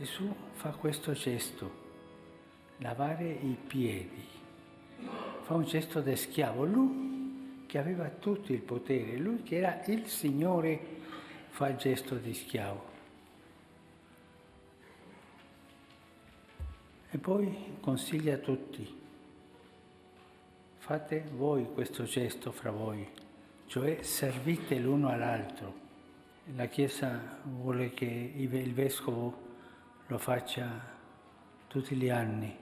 Gesù fa questo gesto, lavare i piedi. Fa un gesto da schiavo. Lui che aveva tutto il potere, lui che era il Signore, fa il gesto di schiavo. E poi consiglia a tutti, fate voi questo gesto fra voi, cioè servite l'uno all'altro. La Chiesa vuole che il Vescovo lo faccia tutti gli anni,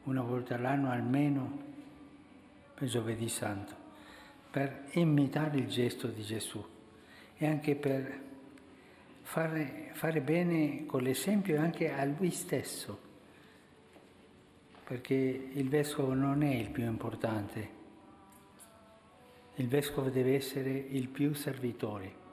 una volta all'anno almeno, per Giovedì Santo, per imitare il gesto di Gesù e anche per fare bene con l'esempio anche a lui stesso, perché il Vescovo non è il più importante, il Vescovo deve essere il più servitore.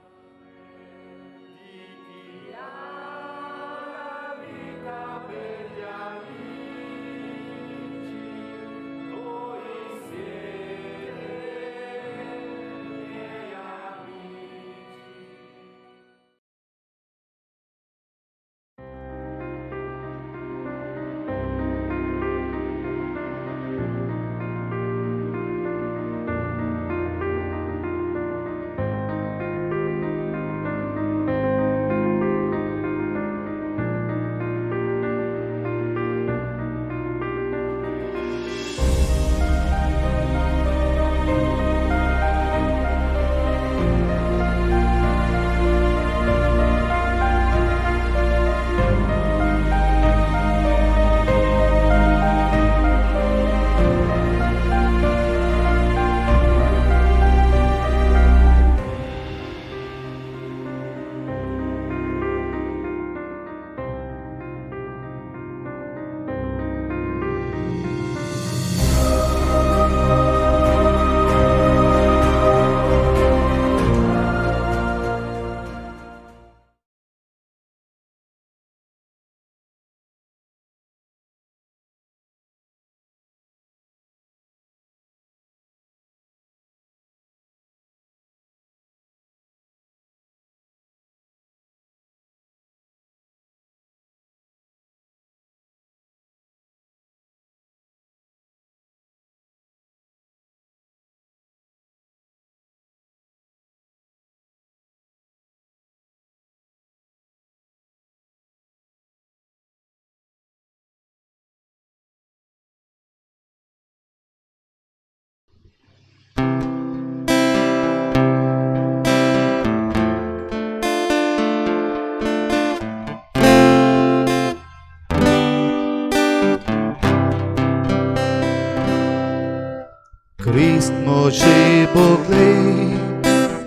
Krist moje bogle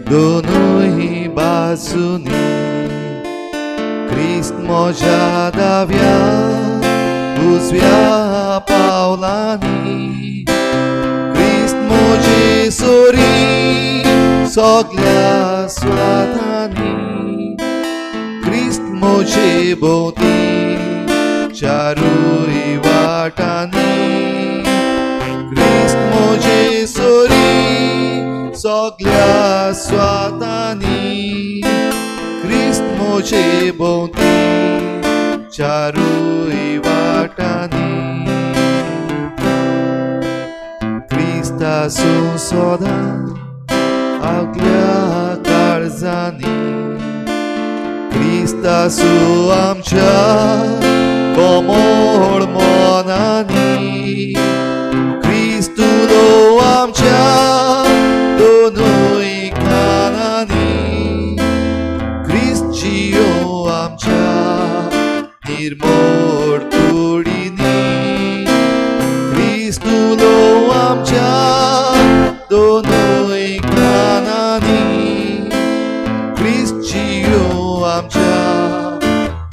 दोनों बाजूनी Krist माझ्या डाव्या उजव्या पावलांनी Krist माझे sorry सगळ्या स्वातांनी Krist माझे भोवती चारूय वाटांनी Krist माझे सोरी सगळ्या स्वातांनी Krist माझे भोवती चारूय वाटांनी Kristaसून सदां आगल्या काळजांनी Kristaसून आमच्या कोमळ मनांनी Kristulo आमच्या दोनोय कानांनी Krist जियो आमच्या निर्मळ कुडींनी Kristulo आमच्या दोनोय कानांनी Krist जियो आमच्या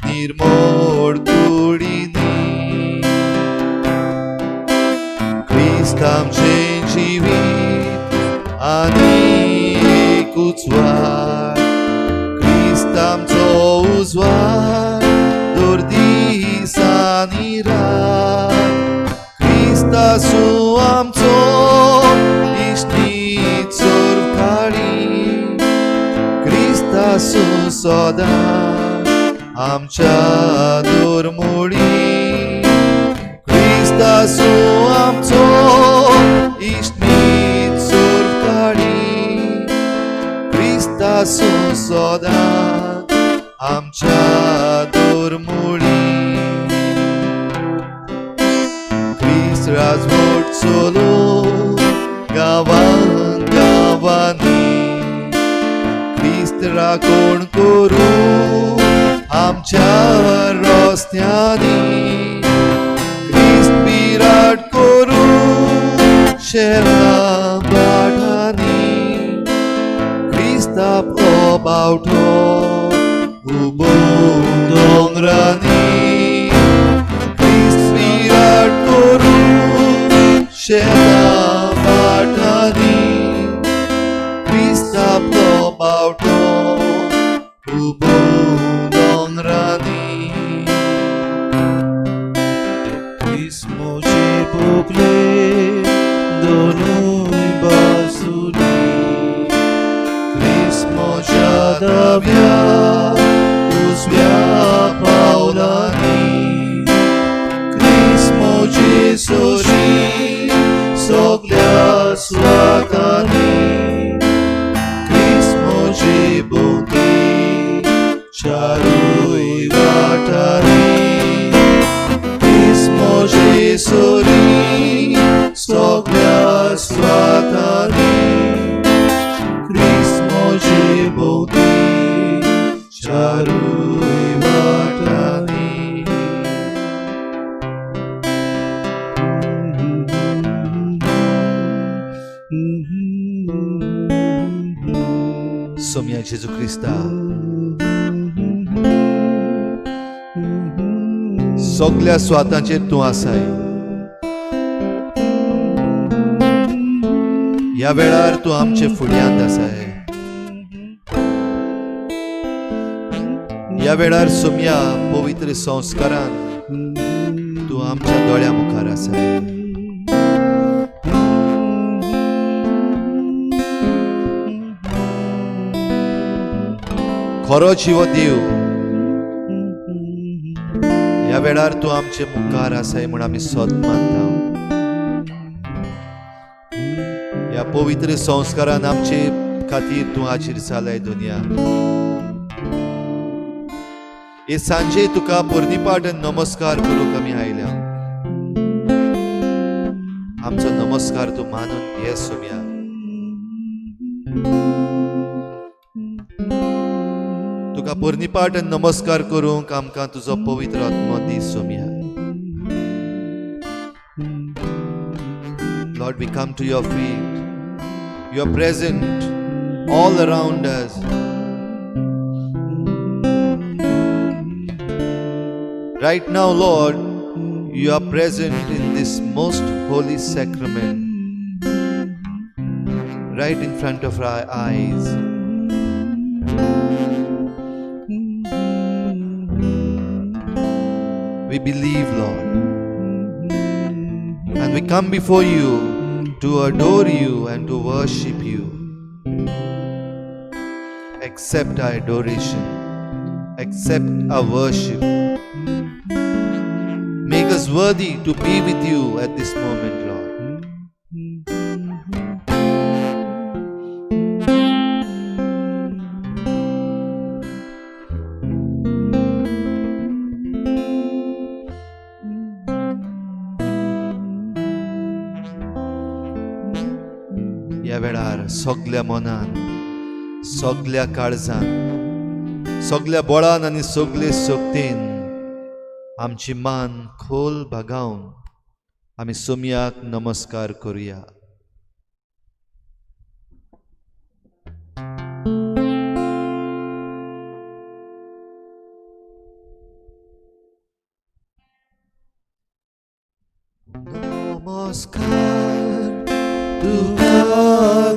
निर्मळ कुडींनी Krist आमचें जिवीत आनी एकूच वार Krist आमचो उजवाड दर दीस आनी रात Kristaसून आमचो इश्टीत चोरताळी Kristaसून सदां आमच्या दुर्मुळी क्रिस्तासो आमचो इश्टमीत सुरकाळी क्रिस्तासो सदांच आमच्या दुर्मुळी क्रिस्त राजवट चलो गांवां गांवांनी क्रिस्त राखण करूं आमच्या रस्त्यांनी क्रिस्त विराट करूं शहरां भाटांनी क्रिस्त आपलो बावटो उबो दोंगरांनी क्रिस्त विराट करूं शहरां भाटांनी क्रिस्त आपलो बावटो उबो दोंगरांनी क्रिस्त मोचे बोगले दोनूय बाजूनी क्रिस्त मोच्या दाव्या उजव्या पावलांनी क्रिस्त मोचे सोशी सगळ्या स्वातांनी क्रिस्त मोचे भोवती चारूय वाटांनी क्रिस्त मोचे सोरी सगळ्या स्वातांनी क्रिस्त मोचे भोवती चारूय वाटांनी सोम्या जेजू क्रिस्ता सगळ्या स्वातांचेर तूं आसाय ह्या वेळार तूं आमचे फुड्यांत आसाय ह्या वेळार सोम्या पवित्र संस्कारान तूं आमच्या दोळ्या मुखार आसाय खरो जिवो देव ह्या वेळार तूं आमचे मुखार आसाय म्हूण आमी सत मानता ह्या पवित्र संस्कारान आमचे खातीर तूं हाजीर जालाय दुनिया हे सांजे तुका पोरनिपाट नमस्कार करूंक आमी आयल्या आमचो नमस्कार तूं मानून घे सोम्या तुका पोरनिपाट नमस्कार करूंक आमकां तुजो पवित्र आत्मो दी Saumya Lord, we come to your feet. You are present all around us. Right now, Lord, you are present in this most holy sacrament, right in front of our eyes. We believe, Lord, and we come before you to adore you and to worship you. Accept our adoration, accept our worship. Make us worthy to be with you at this moment, Lord. ह्या वेळार सगळ्या मनान सगळ्या काळजान सगळ्या बळान आनी सगळे सोबतीन आमची मान खोल भागावन आमी सोम्याक नमस्कार करुया. नमस्कार तुका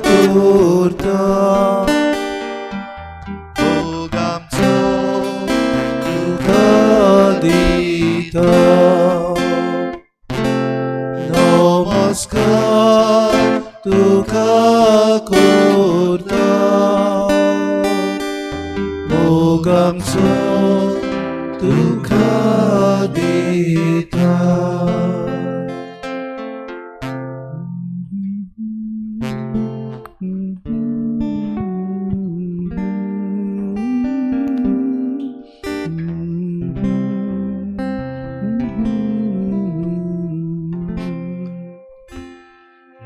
करता भोग आमचो तुका दिता. नमस्कार तुका करता भोग आमचो तुका दिता.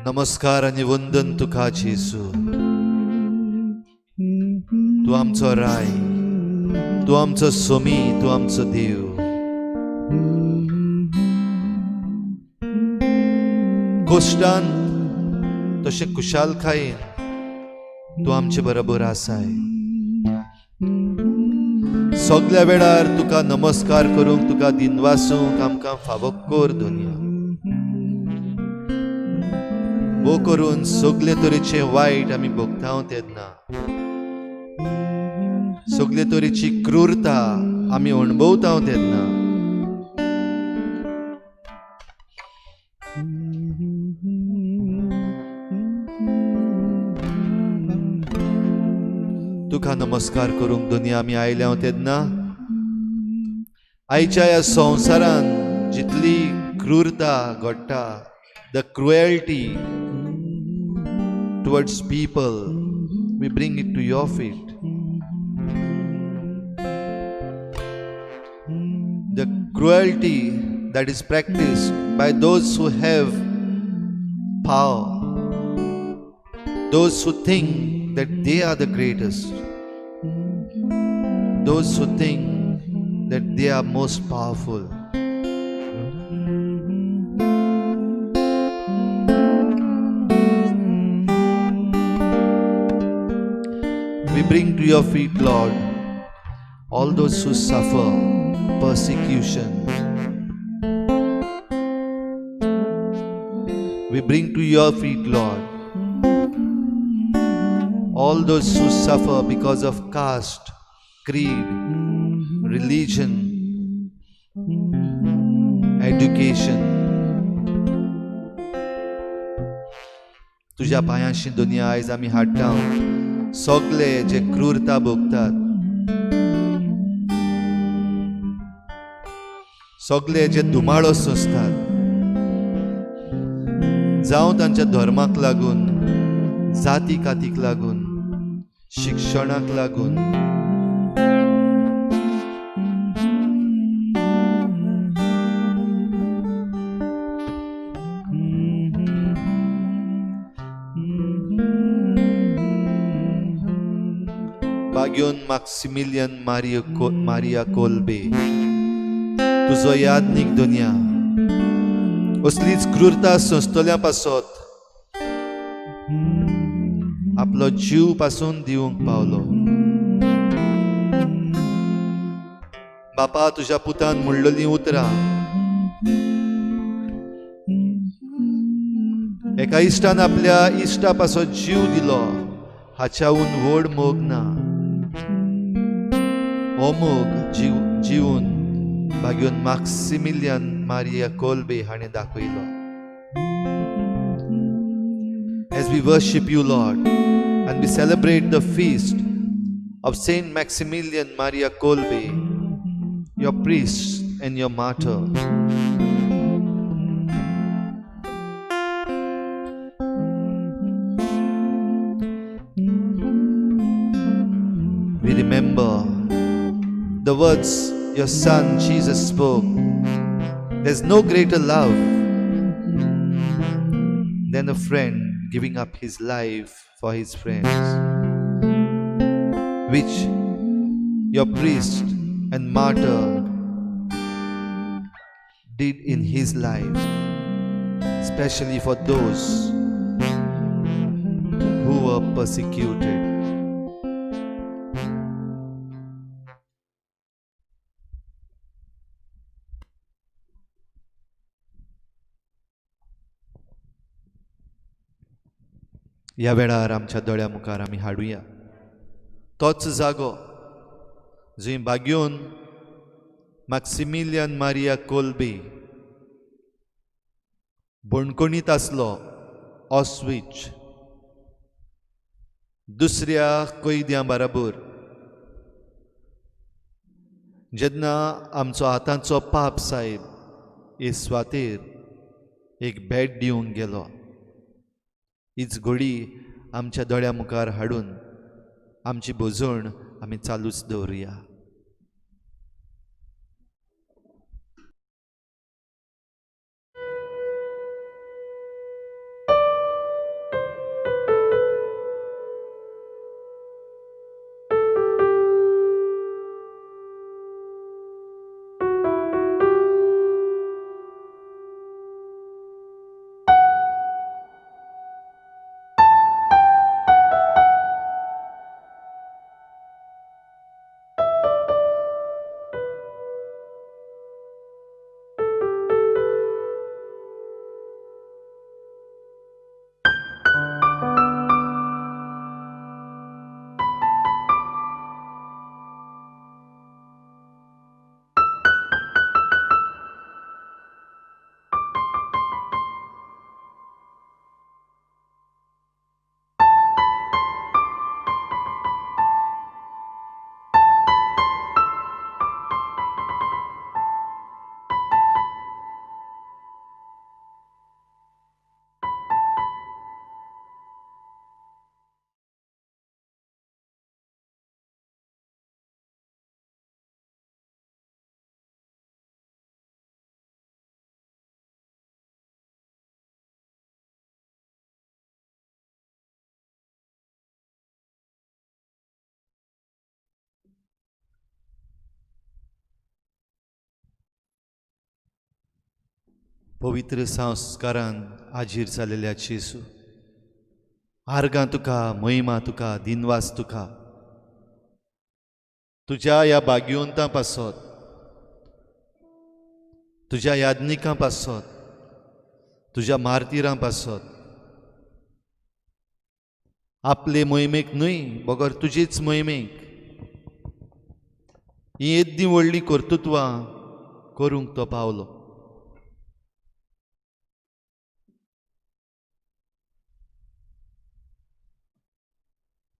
नमस्कार आणि वंदन तुका जेसू. तू आमचो राय, तू आमचो सोमी, तू आमचो देव. कोश्टान तशें कुशालकायेन तू आमचे बरोबर आसाय. सगळ्या वेळार तुका नमस्कार करूंक, तुका दिनवासूंक आमकां फावो कर दुनिया. वो करून सगळे तरेचे वायट आमी भोगतांव तेन्ना, सगळे तरेची क्रूरता आमी अणभवतांव तेन्ना तुका नमस्कार करूंक दुनिया आमी आयल्या तेन्ना आयच्या ह्या संवसारान जितली क्रूरता घडटा, the cruelty towards people, we bring it to your feet. The cruelty that is practiced by those who have power, those who think that they are the greatest, those who think that they are most powerful. We bring to your feet, Lord, all those who suffer persecution. We bring to your feet, Lord, all those who suffer because of caste, creed, religion, education. तुझ्या पांयाशी दुनिया आयज आमी हाडटा सगळे जे क्रूरता भोगतात, सगळे जे धुमाळो सोंसतात, जावं तांच्या धर्माक लागून, जाती कातीक लागून, शिक्षणाक लागून, बाग्योन मॅक्सिमिलियन मारिया कोल्बे, तुजो यादनीक दुनिया असलीच क्रूरता सोंसतल्या पासत आपलो जीव पासून दिवंक पावलो. बापा, तुझ्या पुतान म्हणलेलीं उतरां एका इश्टान आपल्या इश्टा पासत जीव दिलो, हाच्याहून व्हड मोग ना. हो मोग जीवन बाग्योन मॅक्सिमिलियन मारिया कोल्बे हाणें दाखयलो. As we worship you, Lord, and we celebrate the feast of Saint Maximilian Maria Kolbe, your priest and your martyr, we remember the words your son Jesus spoke. There's no greater love than a friend giving up his life for his friends, which your priest and martyr did in his life, especially for those who were persecuted. ह्या वेळार आमच्या दोळ्या मुखार आमी हाडुया तोच जागो जंय बाग्योन मॅक्सिमिलियन Maria Kolbe बणकणीत आसलो, ऑस्विच, दुसऱ्या कैद्यां बरोबर जेन्ना आमचो हातांचो पाप साहेब येसवातेर एक भेट दिवंक गेलो, हीच घडी आमच्या दोळ्या मुखार हाडून आमची बोजवण आमी चालूच दवरुया. पवित्र संस्कारान हाजीर जालेल्या जेजू, आर्गां तुका, महिमा तुका, दिनवास तुका. तुज्या ह्या भाग्यवंतां पासत, तुज्या याज्ञिकां पासत, तुज्या मार्तिरां पासत, आपले मोहिमेक न्हय बगर तुजेच मोहिमेक ही येद्दी व्हडली कर्तुत्वां करूंक तो पावलो.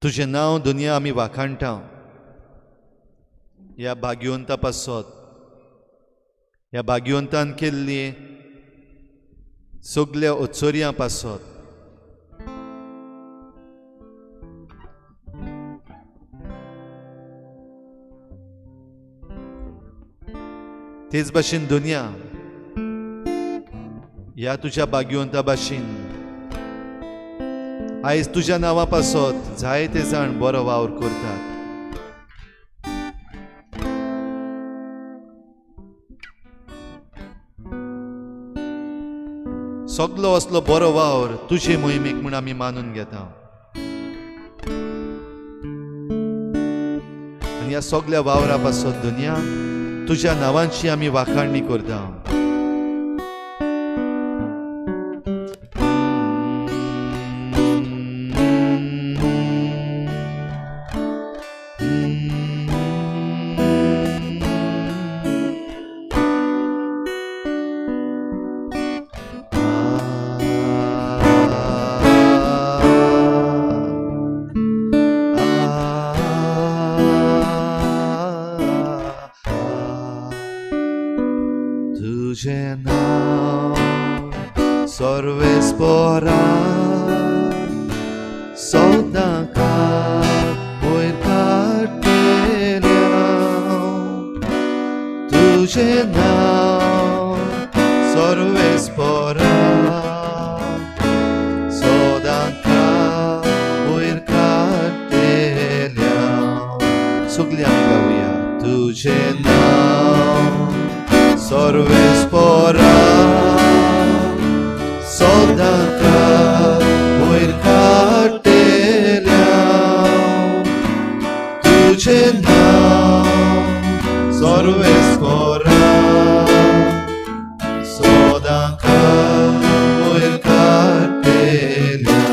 तुजें नांव दुनिया आमी वाखाणटा ह्या भाग्यवंता पासत, ह्या भाग्यवंतान केल्ली सगल्या ओचोरयां पासत. तेच भाशेन दुनिया ह्या तुज्या भाग्यवंता भाशेन आयज तुज्या नांवा पासत जायते जाण बरो वावर करतात. सगलो असलो बरो वावर तुजे मोहिमेक म्हूण आमी मानून घेता. आनी ह्या सगल्या वावरा पासत दुनिया तुज्या नांवांची आमी वाखाणणी करता. तुझे नाव सर्वेस्परा सौदांका वयर काडलेल्या. तुझे नाव सर्वेस्परा सौदांका वयर काडलेल्या. सगळीं आमी गावया. तुझे नाव सर्वेस्परा सौदांका वयर काडलेल्या. तुझे नाव सर्वेस्परा सौदांका वयर काडलेल्या.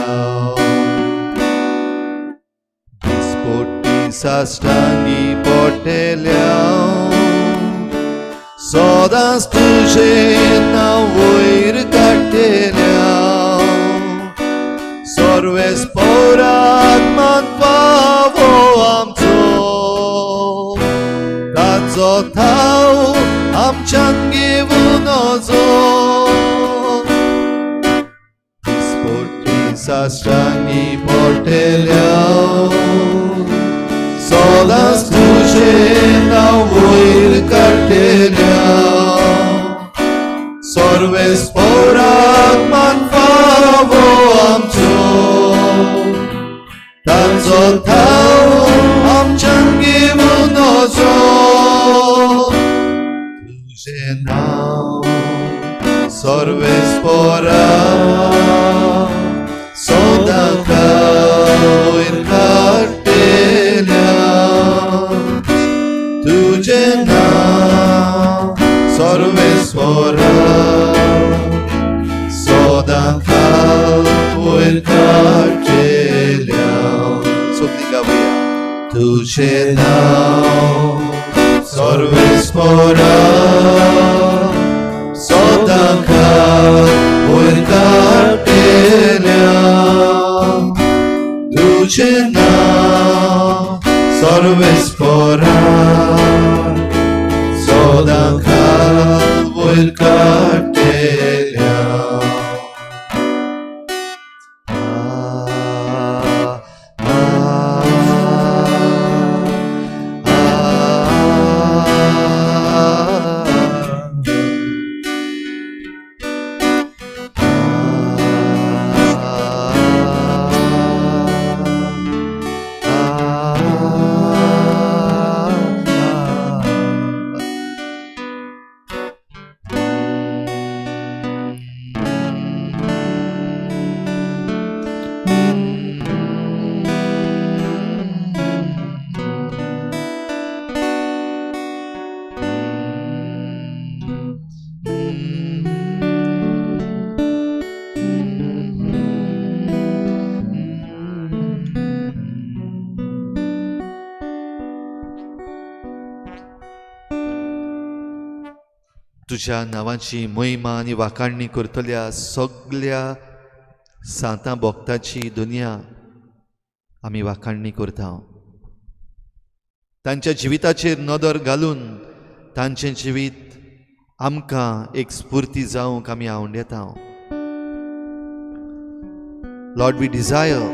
दिसपट्टी साश्टांगी पडलेल्या सदांच तुझें नांव वयर काडलेल्या. सर्वेस्परात्मान पावो आमचो ताचो थाव आमच्यान घेवन वचो दिसपट्टी साश्टांगी पडटल्या सदांच तुजें नांव वयर काडटल्या सर्वेस्पराक मान फावो आमचो तांचो थाव आमच्यान घेवन वचो तुजें नांव सर्वेस्पराक सदांच वयर काडटल्या तुजें नांव सर्वेस्पराक सदांच वयर काडटल्या सगळीं गावया तुजें नांव सर्वेस्पराक सदांच वयर काडटल्या तुजें नांव सर्वेस्पराक सदांच वयर काडटल्या तुज्या नांवाची महिमा आनी वाखाणणी करतल्या सगळ्या सांतां भक्ताची दुनिया आमी वाखाणणी करता तांच्या जिविताचेर नदर घालून तांचें जिवीत आमकां एक स्फूर्ती जावंक आमी आवंडेता Lord, we desire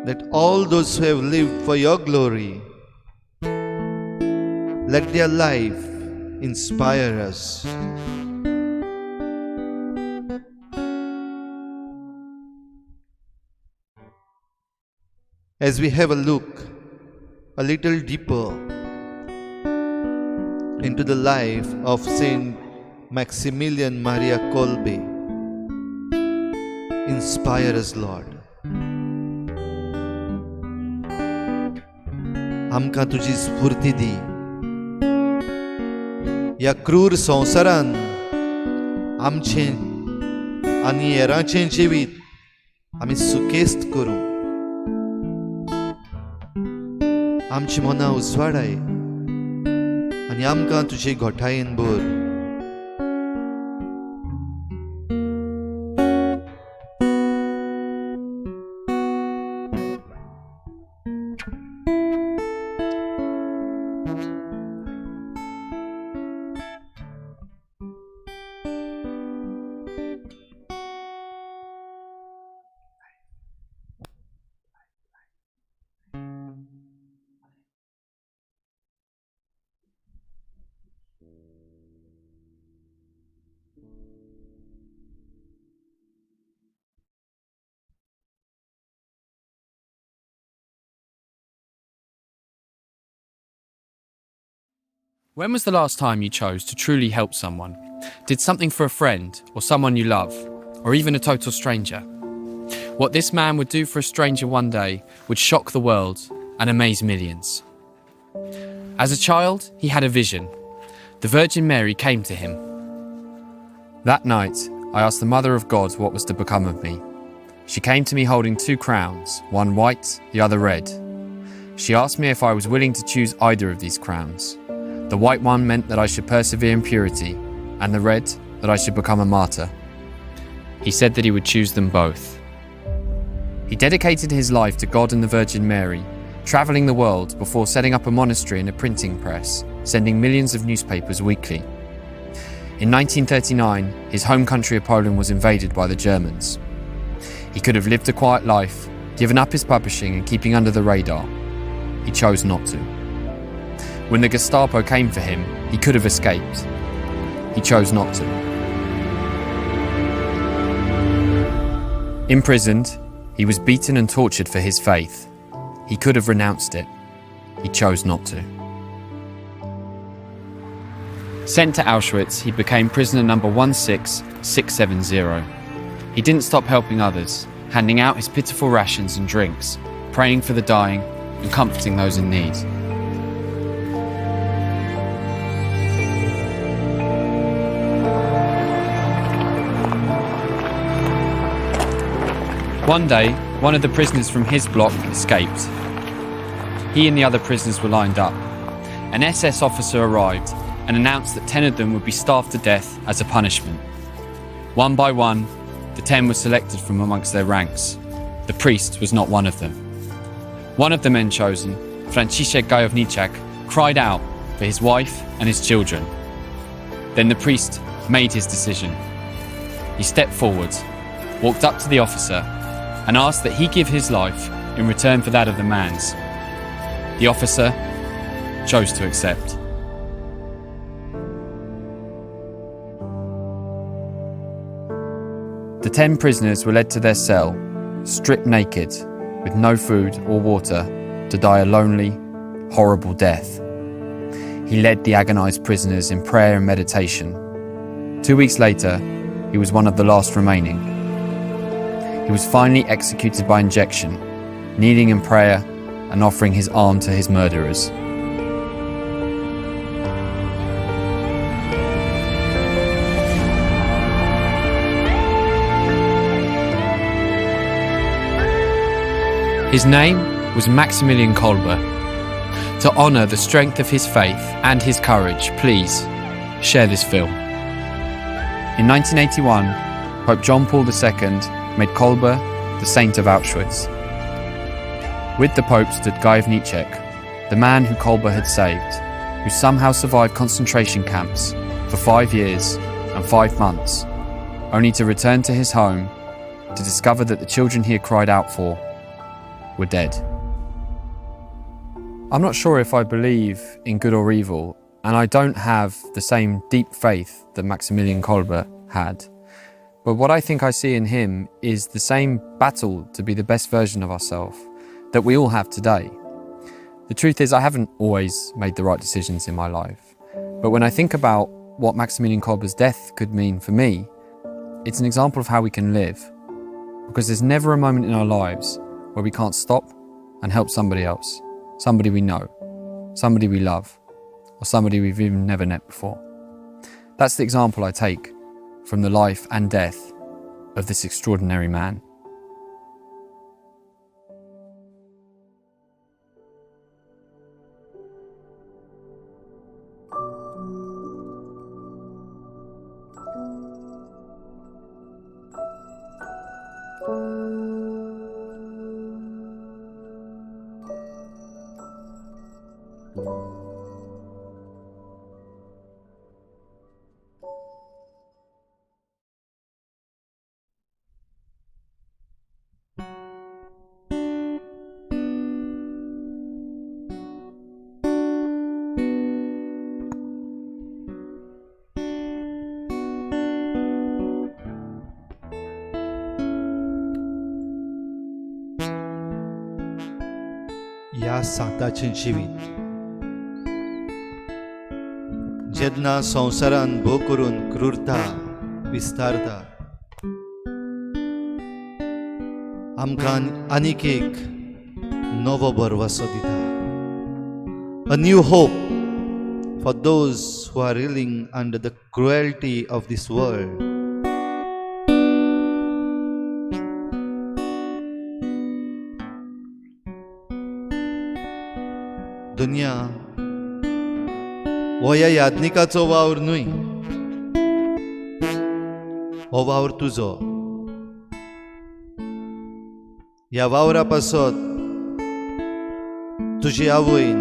that all those who have lived for your glory, let their life inspire us. As we have a look a little deeper into the life of Saint Maximilian Maria Kolbe, inspire us, Lord. आमकां तुजी स्फूर्ती दी ह्या क्रूर संवसारान आमचें आनी हेरांचें जिवीत आमी सुकेस्त करूं आमची मनां उजवाडाय आनी आमकां तुजे घोटायेन भर When was the last time you chose to truly help someone, did something for a friend or someone you love, or even a total stranger? What this man would do for a stranger one day would shock the world and amaze millions. As a child, he had a vision. The Virgin Mary came to him. That night, I asked the Mother of God what was to become of me. She came to me holding 2 crowns, one white, the other red. She asked me if I was willing to choose either of these crowns. The white one meant that I should persevere in purity, and the red, that I should become a martyr. He said that he would choose them both. He dedicated his life to God and the Virgin Mary, travelling the world before setting up a monastery and a printing press, sending millions of newspapers weekly. In 1939, his home country of Poland was invaded by the Germans. He could have lived a quiet life, given up his publishing and keeping under the radar. He chose not to. When the Gestapo came for him, he could have escaped. He chose not to. Imprisoned, he was beaten and tortured for his faith. He could have renounced it. He chose not to. Sent to Auschwitz, he became prisoner number 16670. He didn't stop helping others, handing out his pitiful rations and drinks, praying for the dying and comforting those in need. One day, one of the prisoners from his block escaped. He and the other prisoners were lined up. An SS officer arrived and announced that 10 of them would be starved to death as a punishment. One by one, the 10 were selected from amongst their ranks. The priest was not one of them. One of the men chosen, Franciszek Gajowniczak, cried out for his wife and his children. Then the priest made his decision. He stepped forward, walked up to the officer, and asked that he give his life in return for that of the man's. The officer chose to accept. The 10 prisoners were led to their cell, stripped naked, with no food or water, to die a lonely, horrible death. He led the agonized prisoners in prayer and meditation. 2 weeks later, he was one of the last remaining. He was finally executed by injection, kneeling in prayer and offering his arm to his murderers. His name was Maximilian Kolbe. To honour the strength of his faith and his courage, please share this film. In 1981, Pope John Paul II made Kolbe the Saint of Auschwitz. With the Pope stood Gajowniczak, the man who Kolbe had saved, who somehow survived concentration camps for 5 years and 5 months, only to return to his home to discover that the children he had cried out for were dead. I'm not sure if I believe in good or evil, and I don't have the same deep faith that Maximilian Kolbe had. But what I think I see in him is the same battle to be the best version of ourselves that we all have today. The truth is, I haven't always made the right decisions in my life. But when I think about what Maximilian Kolbe's death could mean for me, it's an example of how we can live. Because there's never a moment in our lives where we can't stop and help somebody else, somebody we know, somebody we love, or somebody we've even never met before. That's the example I take from the life and death of this extraordinary man. ह्या सांताचें जिवीत जेन्ना संवसारान भोव करून क्रूरता विस्तारता, आमकां आनीक एक नवो भरवसो दिता. A new hope for those who are reeling under the cruelty of this world. दुनिया हो ह्या याज्ञिकाचो वावर न्हय, हो वावर तुजो. ह्या वावरा पासत तुजी आवयन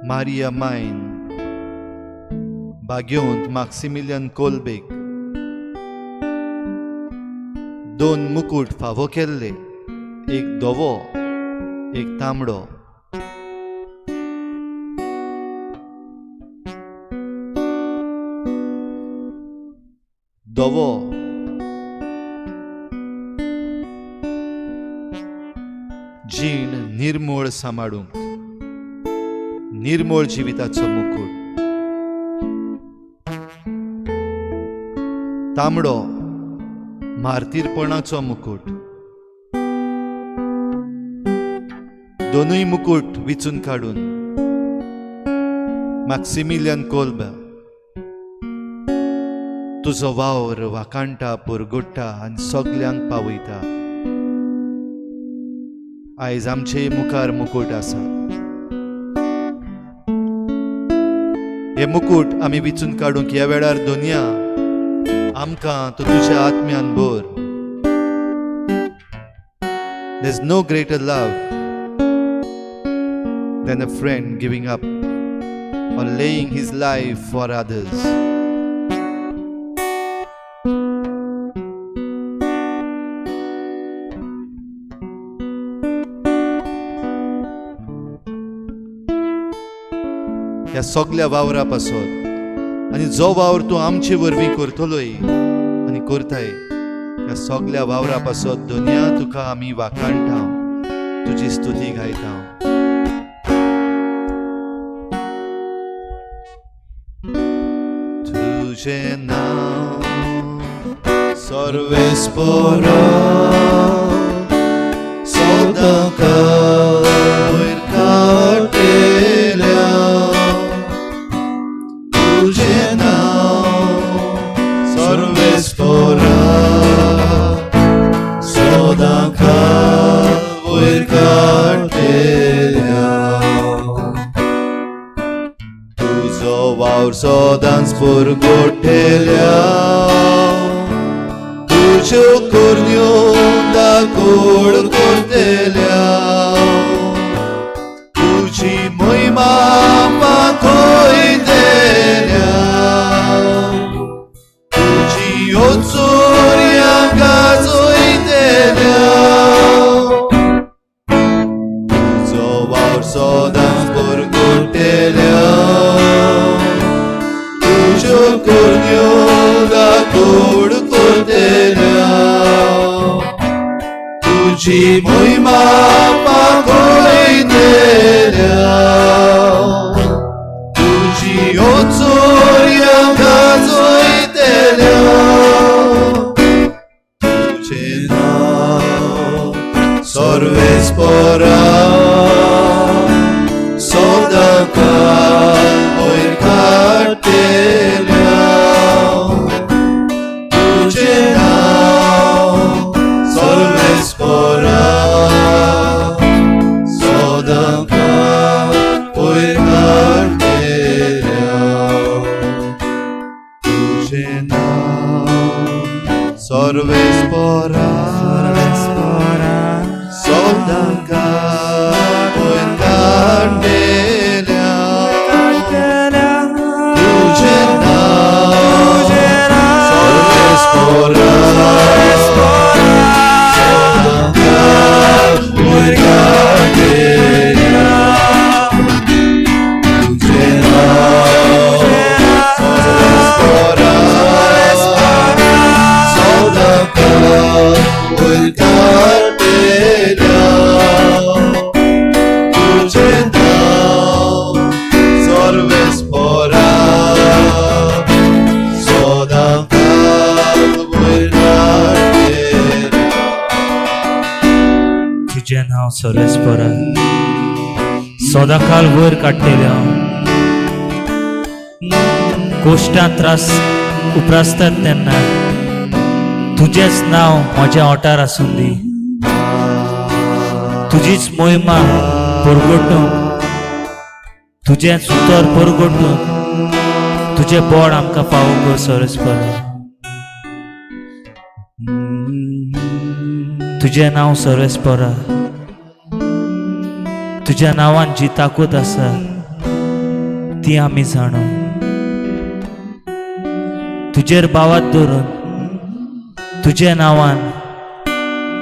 मारिया मायन बागेवंत मॅक्सिमिलियन कोलबेक 2 मुकुट फावो केल्ले, एक धवो एक तांबडो. धवो जीण निर्मळ सांबाळूंक, निर्मळ जिविताचो मुकुट. तांबडो मार्तीरपणाचो मुकुट. दोनूय मुकुट विचून काडून मॅक्सिमिलियन कोल्ब तुजो वावर वाकाणटा, पुरगुट्टा आनी सगल्यांक पावयता. आयज आमचे मुखार मुकुट आसा. हे मुकुट आमी विचून काडूंक ह्या वेळार दुनिया आमकां तो तुज्या आत्म्यान भर. There's no greater love than a friend giving up or laying his life for others. ह्या सगळ्या वावरा पासून आनी जो वावर तूं आमचे वरवीं करतलोय आनी करताय, ह्या सगळ्या वावरा पासून दुनिया तुका आमी वाखाणटा, तुजी स्तुती गायता. तुजें नांव सर्वेस्परा सदांकाळ वयर काडलेल्या. तुजें नांव सर्वेस्परा सदांकाळ वयर काडलेल्या. तुजो वावर सदांच पुरगुट्टेल्या. तुज्यो कोरन्यो दाखोड करतेल्या. तुजी महिमा पाखोयतेल्या. तुजी ओचोर्या गाजोयतेल्या. तुजो वावर सदांच पुरगुट्टेल्या. तुज्यो कोरन्यो दाखोड करतेल्या. तुजी महिमा पाखोयतेल्या. तुजी ओचोर्या गाजोयतेल्या. तुजें नांव सर्वेस्परा सदांकाळ वयर काडलेल्या. तुजें नांव सर्वेस्परा सदांकाळ वयर काडलेल्या. तुजें नांव सर्वेस्परा सदांकाळ वयर काडलेल्या. तुजें नांव सर्वेस्परा सदांकाळ वयर काडलेल्या. तुजें नांव सर्वेस्परा सदांकाळ वयर काडलेल्या. तुजें नांव सर्वेस्परा सदांकाळ वयर काडलेल्या. तुजें नांव सर्वेस्परा सदांकाळ वयर काडलेल्या. कोश्टां त्रास उप्रासतात तेन्ना तुजेंच नांव म्हज्या ओंठार आसून दी. तुजीच मोहिमा परगटूंक, तुजेंच उतर परगटूंक तुजें बोड आमकां फावो कर सर्वेस्परा. तुजें नांव सर्वेस्परा. तुज्या नांवान जी ताकूत आसा ती आमी जाणू. तुजेर बावात धरून तुज्या नांवान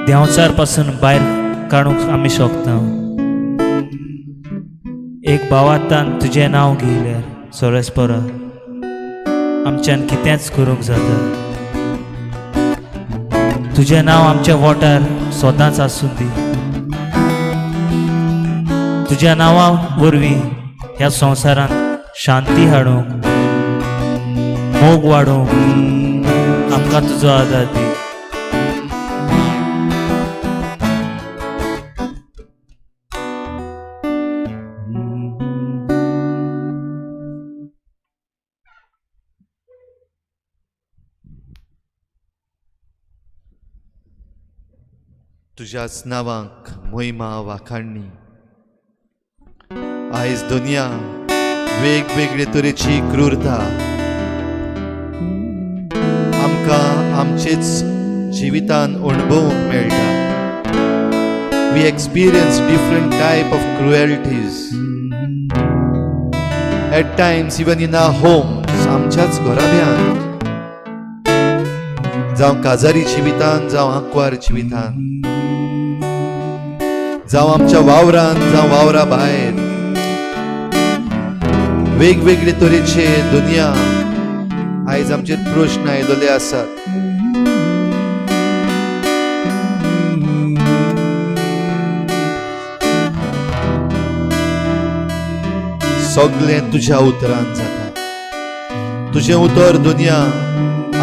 देंवचार पासून भायर काडूंक आमी शकता. एक बावातान तुजें नांव घेयल्यार सर्वेस्परा आमच्यान कितेंच करूंक जाता. तुजें नांव आमच्या ओठार सदांच आसूं दी. तुज्या नांवा वरवीं ह्या संवसारांत शांती हाडूंक, मोग वाडोवंक आमकां तुजो आदार दी. तुज्याच नांवाक महिमा वाखाणणी. आयज दुनिया वेगवेगळे तरेची क्रूरता आमकां आमचेच जिवितान अणभवूंक मेळटा. We experience different type of cruelties. At times even in our homes, आमच्याच घराब्यांत, जावं काजारी जिवितान, जावं आंकवार जिवितान, जावं आमच्या वावरांत, जावं वावरा भायर, वेगवेगळे तरेचे दुनिया आयज आमचेर प्रश्न आयिल्ले आसात. सगळें तुज्या उतरान जाता. तुजें उतर दुनिया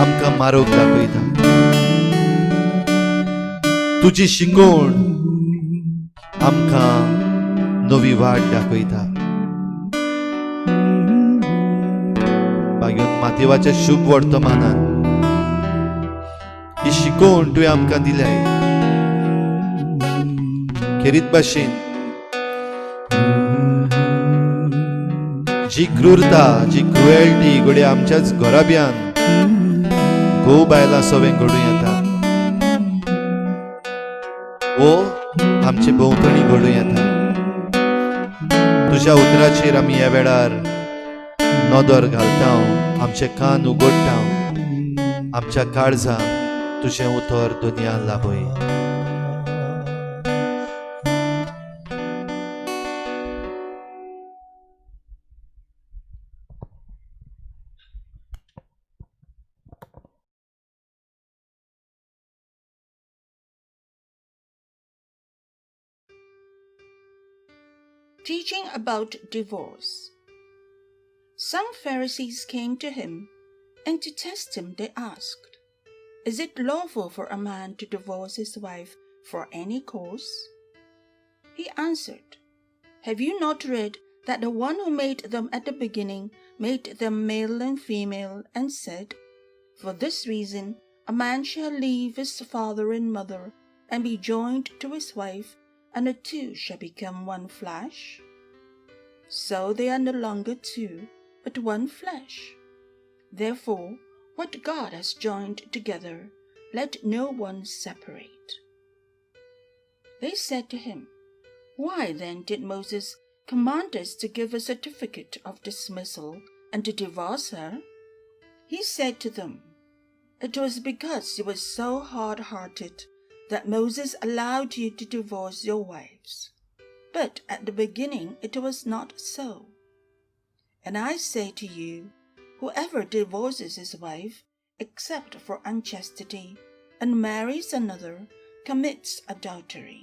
आमकां मारूंक दाखयता. तुजी शिकवण आमकां नवी वाट दाखयता. भाग्योन मातेवाच्या शुभ वर्तमानान ही शिकवण तुवें आमकां दिल्याय. खेरीत भाशेन जी क्रूरता, जी क्रुएल्टी घडये आमच्याच घराब्यान घोव बायलां सवें घडूं येता, वो आमचे भोंवतणी घडूं येता. तुज्या उतराचेर आमी ह्या वेळार नदर घालता, आमचे कान उगडटा. आमच्या काळजांत तुजें उतर दुनिया लाभय. Teaching about divorce. Some Pharisees came to him, and to test him they asked, "Is it lawful for a man to divorce his wife for any cause?" He answered, "Have you not read that the one who made them at the beginning made them male and female, and said, 'For this reason a man shall leave his father and mother, and be joined to his wife, and the two shall become one flesh'? So they are no longer two, but one flesh. Therefore, what God has joined together, let no one separate." They said to him, "Why then did Moses command us to give a certificate of dismissal and to divorce her?" He said to them, "It was because you were so hard-hearted that Moses allowed you to divorce your wives. But at the beginning it was not so. And I say to you, whoever divorces his wife, except for unchastity, and marries another, commits adultery."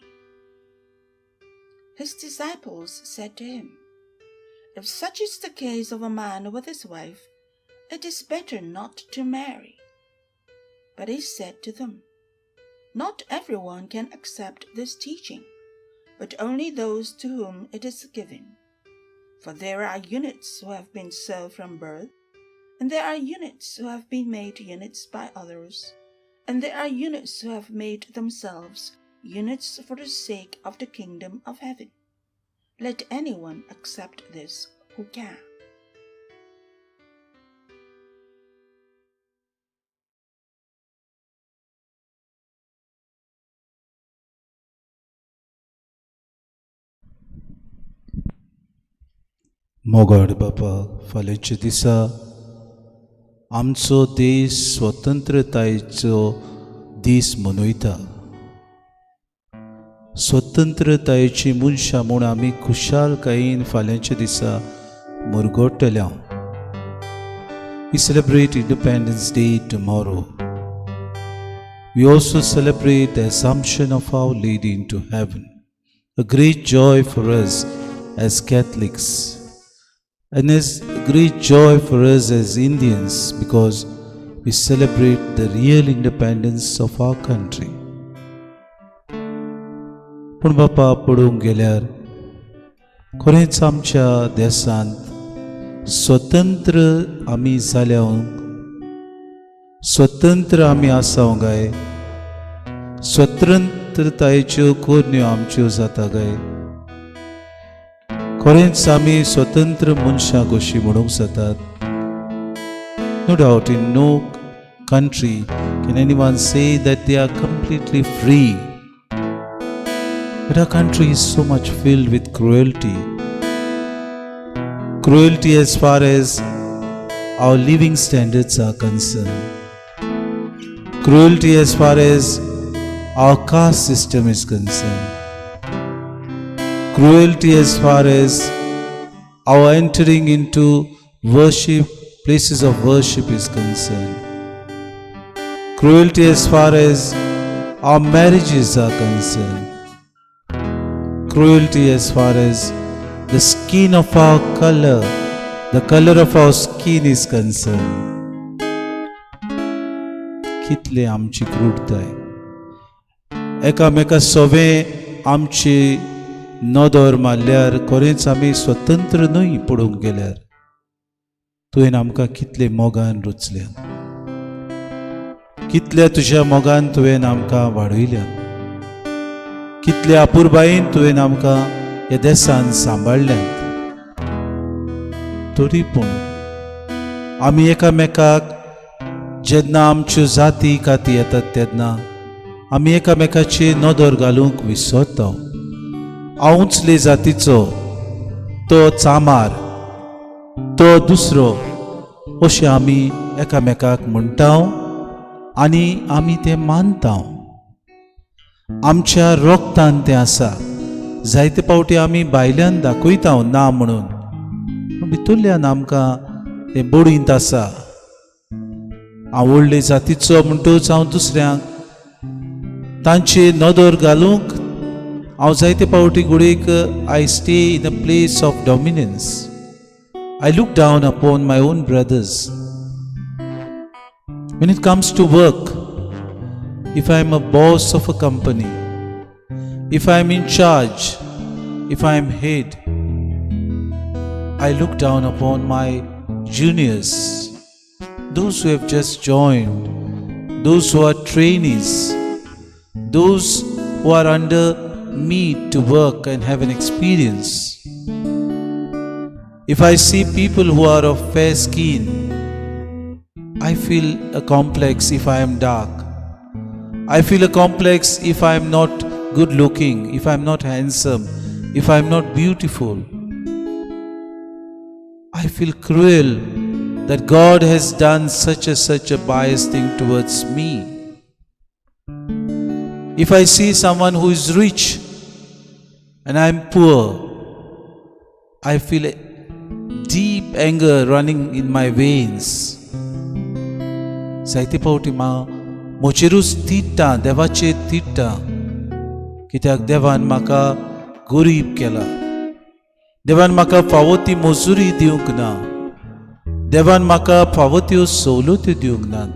His disciples said to him, "If such is the case of a man with his wife, it is better not to marry." But he said to them, "Not everyone can accept this teaching, but only those to whom it is given. For there are eunuchs who have been so from birth, and there are eunuchs who have been made eunuchs by others, and there are eunuchs who have made themselves eunuchs for the sake of the kingdom of heaven. Let anyone accept this who can." मोगाड बापा, फाल्यांच्या दिसा आमचो देश स्वतंत्रतायेचो दीस मनयता. स्वतंत्रतायेची मनशां म्हूण आमी खुशालकायेन फाल्यांच्या दिसा मुरगोडटल्या. We celebrate Independence Day tomorrow. We also celebrate the Assumption of Our Lady into heaven, a great joy for us as Catholics, and is a great joy for us as Indians because we celebrate the real independence of our country. पूण बापा, पळोवंक गेल्यार खरेंच आमच्या देशांत स्वतंत्र आमी जाल्यांक, स्वतंत्र आमी आसांव गाय, स्वतंत्रतायेच्यो कोरण्यो आमच्यो जाता गाय. खरेंच आमी स्वतंत्र मनशां कशीं म्हणूंक जातात. No doubt in no country can anyone say that they are completely free. But our country is so much filled with cruelty. Cruelty as far as our living standards are concerned. Cruelty as far as our caste system is concerned. Cruelty as far as our entering into worship, places of worship is concerned. Cruelty as far as our marriages are concerned. Cruelty as far as the skin of our color, the color of our skin is concerned. कितले आमची क्रूरताय. एकामेका सोवे आमची नदर मारल्यार खरेंच आमी स्वतंत्र न्हय. पळोवंक गेल्यार तुवें आमकां कितले मोगान रुचल्यान, कितल्या तुज्या मोगान तुवें आमकां वाडयल्यान, कितले आपुरबायेन तुवें आमकां ह्या देशान सांबाळल्यात. तरी पूण आमी एकामेकाक जेन्ना आमच्यो जाती काती येतात तेन्ना आमी एकामेकाची नदर घालूंक विसरता. हांव उंचले जातीचो, तो चामार, तो दुसरो, अशें आमी एकामेकाक म्हणटा आनी आमी तें मानता. आमच्या रोगतान तें आसा. जायते पावटी आमी भायल्यान दाखयता ना म्हणून, भितरल्यान आमकां तें बडींत आसा. हांव व्हडले जातीचो म्हणटूच हांव दुसऱ्यांक तांचे नदर घालूंक हांव जायते पावटी घुडेक I stay in a place of dominance. I look down upon my own brothers. When it comes to work, if I am a boss of a company, if I am in charge, if I am head, I look down upon my juniors, those who have just joined, those who are trainees, those who are under me to work and have an experience. If I see people who are of fair skin, I feel a complex if I am dark. I feel a complex if I am not good looking, if I am not handsome, if I am not beautiful. I feel cruel that God has done such a biased thing towards me. If I see someone who is rich and I am poor, I feel a deep anger running in my veins. जायते पावटी म्हजेरूच तिडटा, देवाचेर तिडटा, कित्याक देवान म्हाका गरीब केला. देवान म्हाका फावो ती मजुरी दिवंक ना. देवान म्हाका फावो त्यो सवलत्यो दिवंक नात.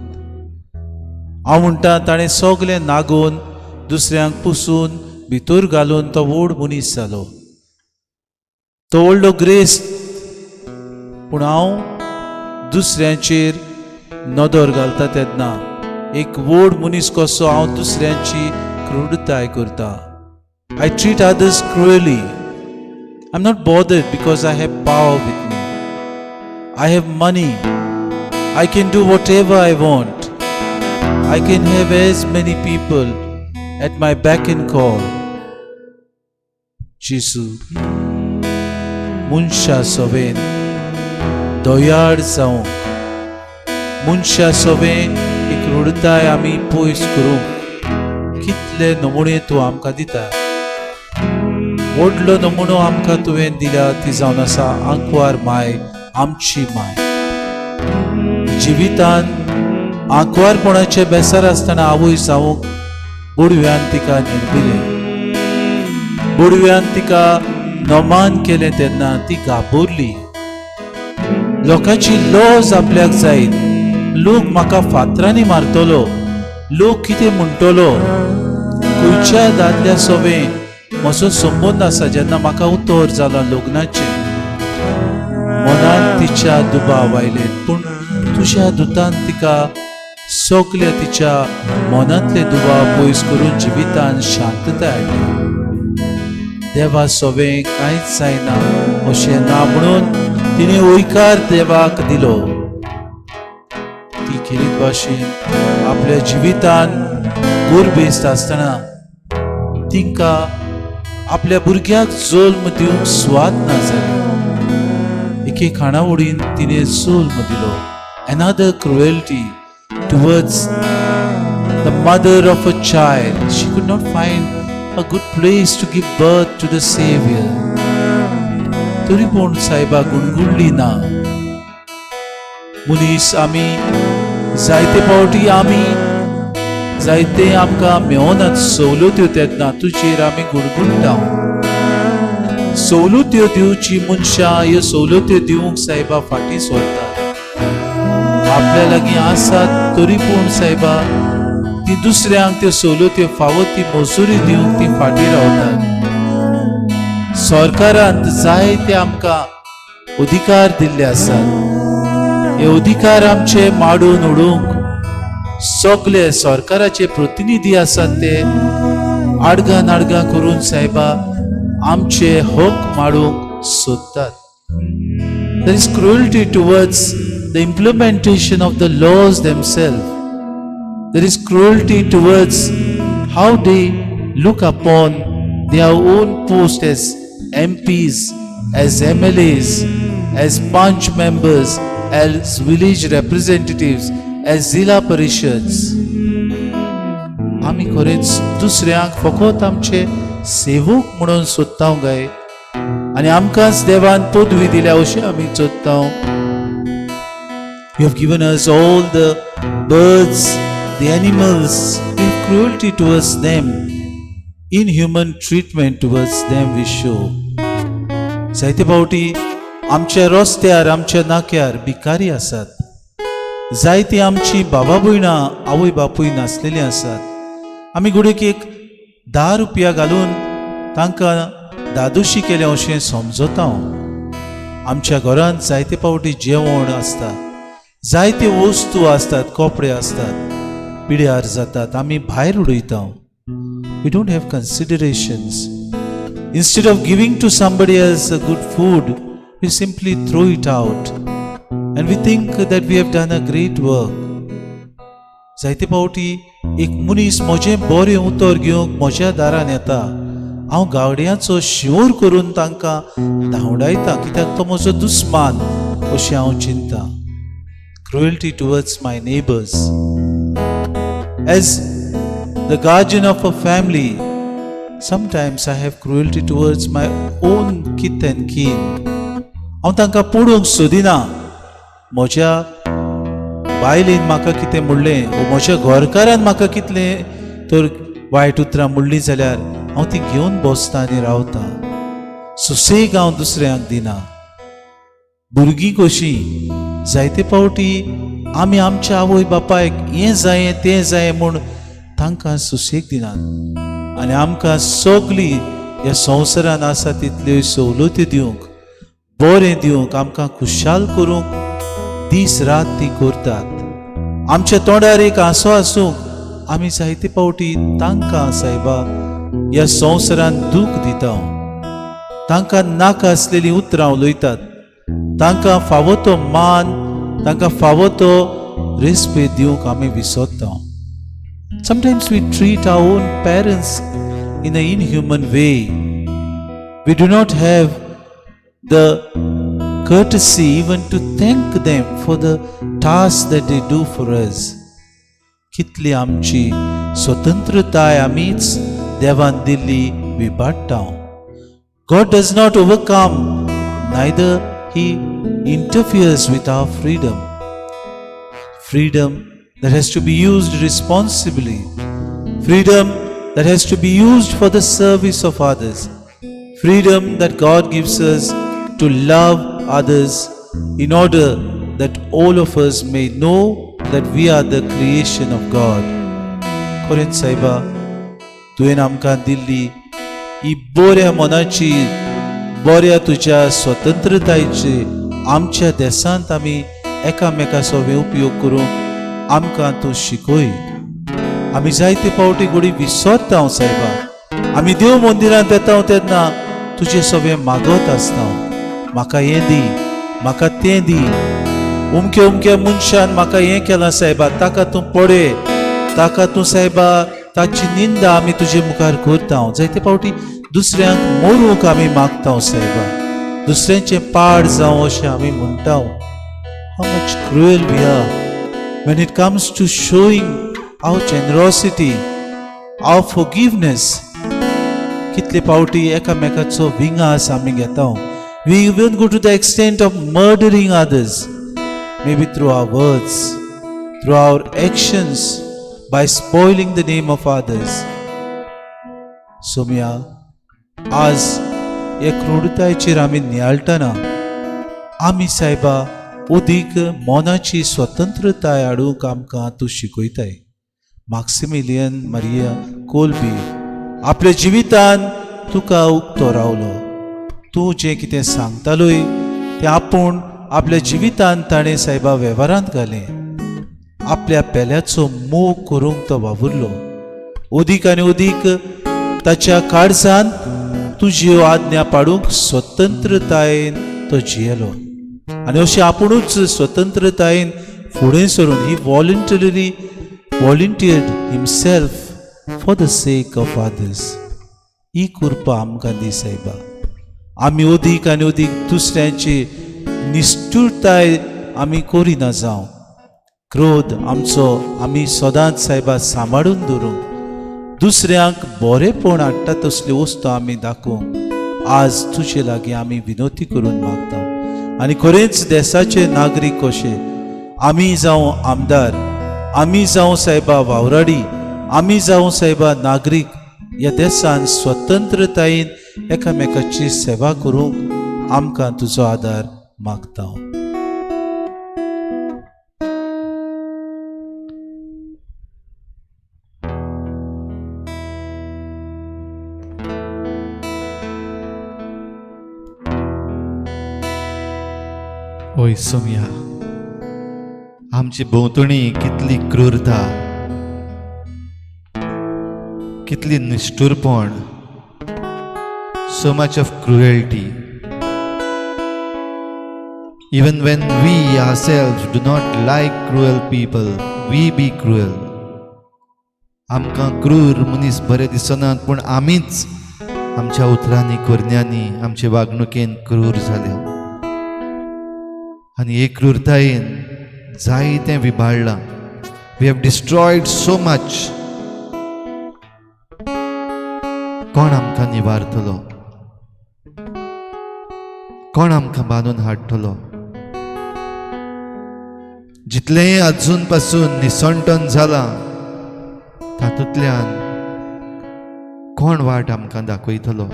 हांव म्हणटा ताणें सगलें नागोवन दुसऱ्यांक पुसून भितर घालून तो व्हड मनीस जालो, तो व्हडलो ग्रेस्त. पूण हांव दुसऱ्यांचेर नदर घालता तेन्ना एक व्हड मनीस कसो हांव दुसऱ्यांची क्रूरताय करता. I treat others cruelly. I'm not bothered because I have power with me. I have money. I can do whatever I want. I can have as many people at my beck and call. Jesus, मनशा सोबेन दोयाड जावंक, मनशा सोबेन एक रुडताय आमी पयस करूंक कितले नमुने तूं आमकां दिता. व्हडलो नमुनो आमकां तुवें दिला ती जावन आसा आंकवार माय, आमची माय. जिवितान आंकवारपणाचे बेसार आसतना आवय जावंक बुडव्यान तिका निर्भिलें. बुडव्यान तिका नमान केलें तेन्ना ती घाबरली. लोकांची लॉज आपल्याक जायत, लोक म्हाका फातरांनी मारतलो, लोक कितें म्हणटलो, खंयच्या दादल्या सोबें म्हजो संबंद आसा जेन्ना म्हाका उतर जाला लग्नाचें. मनान तिच्या दुबाव आयले, पूण तुज्या दुतान तिका सगल्या तिच्या मनांतले दुबाव पयस करून जिवितान शांतताय हाडली. देवा सोबें कांयच जायना अशें ना म्हणून तिणें वैकार देवाक दिलो. ती खेरीत भाशेन आपल्या जिवितान गुरबेस्त आसतना तिंका आपल्या भुरग्याक जल्म दिवंक स्वाद ना जाली. एके खाणावळीन तिणें जल्म दिलो. Another cruelty towards the mother of a child. She could not find a good place to give birth to the Savior. तरी पूण सायबा गुणगुणली ना. मनीस आमी जायते फावटी आमी जायते आमकां मेळनात सवलत्यो तेन्ना तुजेर आमी गुणगुणटा. सवलत्यो दिवची मनशां ह्यो सवलत्यो दिवंक सायबा फाटीं सरतात. आपल्या लागीं आसात तरी पूण सायबा ती दुसऱ्यांक त्यो सवलत्यो फावो ती मजुरी दिवंक ती फाटीं रावतात. सरकारान जायते आमकां अधिकार दिल्ले आसात. हे अधिकार आमचे माडून उडोवंक सगळे सरकाराचे प्रतिनिधी आसात ते आडगां नाडगां करून सायबा आमचे हक माडूंक सोदतात. There is cruelty towards the implementation of the laws themselves. There is cruelty towards how they look upon their own post as MPs, as MLAs, as punch members, as village representatives, as Zilla Parishads. आमी खरेंच दुसऱ्यांक फकत आमचे सेवक म्हणून सोदता काय आनी आमकांच देवान पदवी दिल्या अशें आमी सोदता. You have given us all the birds, the animals, in cruelty towards them, inhuman treatment towards them we show. जायते फावटी आमच्या रस्त्यार आमच्या नाक्यार भिकारी आसात. जायती आमची बाबा भयणां आवय बापूय नासलेलीं आसात. आमी गुडेक एक 10 रुपया घालून तांकां दादोशी केलें अशें समजता. आमच्या घरांत जायते फावटी जेवण आसता, जायते वस्तू असतात, कपडे असतात, पिड्यार जातात, आमी भायर उडयता. We don't have considerations. Instead of giving to somebody else a good food, we simply throw it out and we think that we have done a great work. जायते फावटी एक मनीस म्हजें बरें उतर घेवंक म्हज्या दारान येता. हांव गावड्याचो शिवूर करून तांकां धांवडायता कित्याक तो म्हजो दुस्मान अशें हांव चिंता. Cruelty towards my neighbors. As the guardian of a family, sometimes I have cruelty towards my own kith and kin. हांव तांकां पडूंक सोदिना. म्हज्या बायलेन म्हाका कितें म्हणलें वा म्हज्या घरकारान म्हाका कितलें तर वायट उतरां म्हणलीं जाल्यार हांव ती घेवन बसता आनी रावता. सुसेग हांव दुसऱ्यांक दिना. भुरगीं कशीं जायते फावटी आमी आमच्या आवय बापायक हें जायें तें जायें म्हूण तांकां सुसेग दिनात आनी आमकां सगळीं ह्या संवसारान आसा तितल्यो सवलती दिवंक, बरें दिवंक, आमकां खुशाल करूंक दीस रात ती करतात. आमच्या तोंडार एक आसो आसूंक आमी जायते फावटी तांकां सायबा ह्या संवसारान दूख दिता. तांकां नाका आसलेलीं उतरां उलयतात. तांकां फावो तो मान, तांकां फावो तो रेस्पेद दिवंक आमी विसरता. Sometimes we treat our own parents in an inhuman way. We do not have the courtesy even to thank them for the task that they do for us. कितली आमची स्वतंत्रताय आमीच देवान Delhi विभाट्टां. God does not overcome, neither He interferes with our freedom. Freedom that has to be used responsibly. Freedom that has to be used for the service of others. Freedom that God gives us to love others in order that all of us may know that we are the creation of God. Koren Saiba, तुवें आमकां दिल्ली ही बऱ्या मनाची, बऱ्या तुज्या स्वतंत्रतायेची आमच्या देशांत आमी एकामेकाचो उपयोग करूंक आमकां तूं शिकय. आमी जायते फावटी घडी विसरता सायबा. आमी देव मंदिरांत येता तेन्ना तुजें सगळें मागत आसता. म्हाका हें दी, म्हाका तें दी. उमक्या उमक्या मनशान म्हाका हें केलां सायबा, ताका तूं पळय, ताका तूं सायबा ताची निंदा आमी तुजे मुखार करता. जायते फावटी दुसऱ्यांक मरूंक आमी मागता सायबा. दुसऱ्यांचें पाड जावं अशें आमी म्हणटा. How much cruel we are when it comes to showing our generosity, our forgiveness. कितले फावटी एकामेकाचो विंगास आमी घेता. We even go to the extent of murdering others, maybe through our words, through our actions, by spoiling the name of others. Saumya, आज ह्या क्रूरतायेचेर आमी नियाळटना आमी सायबा उदीक मोनाची स्वतंत्रताय हाडूंक आमकां तूं शिकयताय. मॅक्सिमिलियन मारिया कोल्बी आपल्या जिवितान तुका उक्तो रावलो. तूं जें कितें सांगतालोय तें आपूण आपल्या जिवितान ताणें सायबा वेव्हारांत घालें. आपल्या पेल्याचो मोग करूंक तो वावुरलो. उदीक आनी उदीक ताच्या काळजांत तुज्यो आज्ञा पाडूंक स्वतंत्रतायेन तो जियेलो. आनी अशें आपुणूच स्वतंत्रतायेन फुडें सरून ही volunteered himself for the sake of others. ही कृपा आमकां दी सायबा. आमी उदीक आनी उदीक दुसऱ्यांची निश्ठुरताय आमी करिना जावं. क्रोध आमचो आमी सदांच सायबा सांबाळून दवरूंक, दुसऱ्यांक बरेपण हाडटा तसल्यो वस्तू आमी दाखोवंक आज तुजे लागीं आमी विनोती करून मागता. आनी खरेंच देशाचे नागरीक कशे आमी जावं आमदार, आमी जावं सायबा वावराडी, आमी जावं सायबा नागरीक ह्या देशान स्वतंत्रतायेन एकामेकाची सेवा करूंक आमकां तुजो आदार मागता. ओय सोम्या, आमची भोंवतणी कितली क्रूरता, कितली निष्ठुरपण, so much of cruelty. Even when we ourselves do not like cruel people, we be cruel. आमकां क्रूर मनीस बरे दिसनात, पूण आमीच आमच्या उतरांनी करण्यांनी आमचे वागणुकेन क्रूर जाल्यो. आनी हे क्रूरतायेन जायतें विबाडलां. We have destroyed so much. कोण आमकां निवारतलो? कोण आमकां बांदून हाडटलो? जितलें अजून पासून निसंटन जालां तातूंतल्यान कोण वाट आमकां दाखयतलो?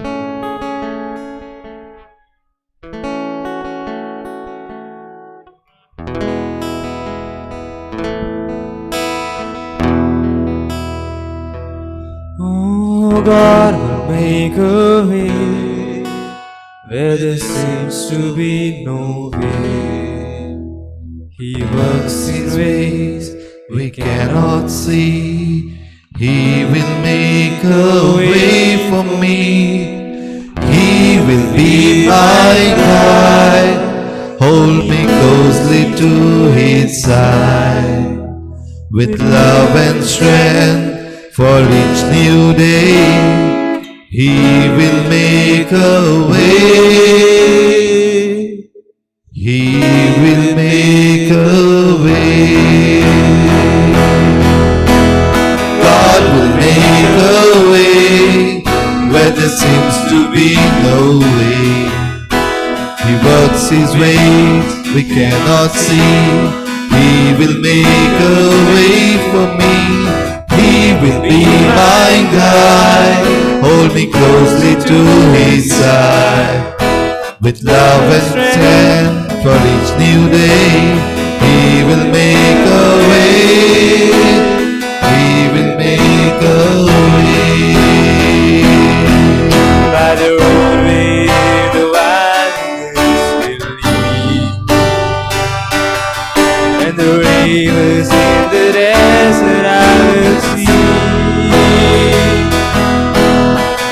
God will make a way where there seems to be no way. He works in ways we cannot see. He will make a way for me. He will be my guide, hold me closely to his side, with love and strength for each new day. He will make a way. He will make a way. God will make a way where there seems to be no way. He works His ways we cannot see. He will make a way for me. He will be my guide. Hold me closely to His side. With love and strength for each new day, He will make a way. He will make a way. By the roadway the wilderness will lead, and the rivers in the desert I will see.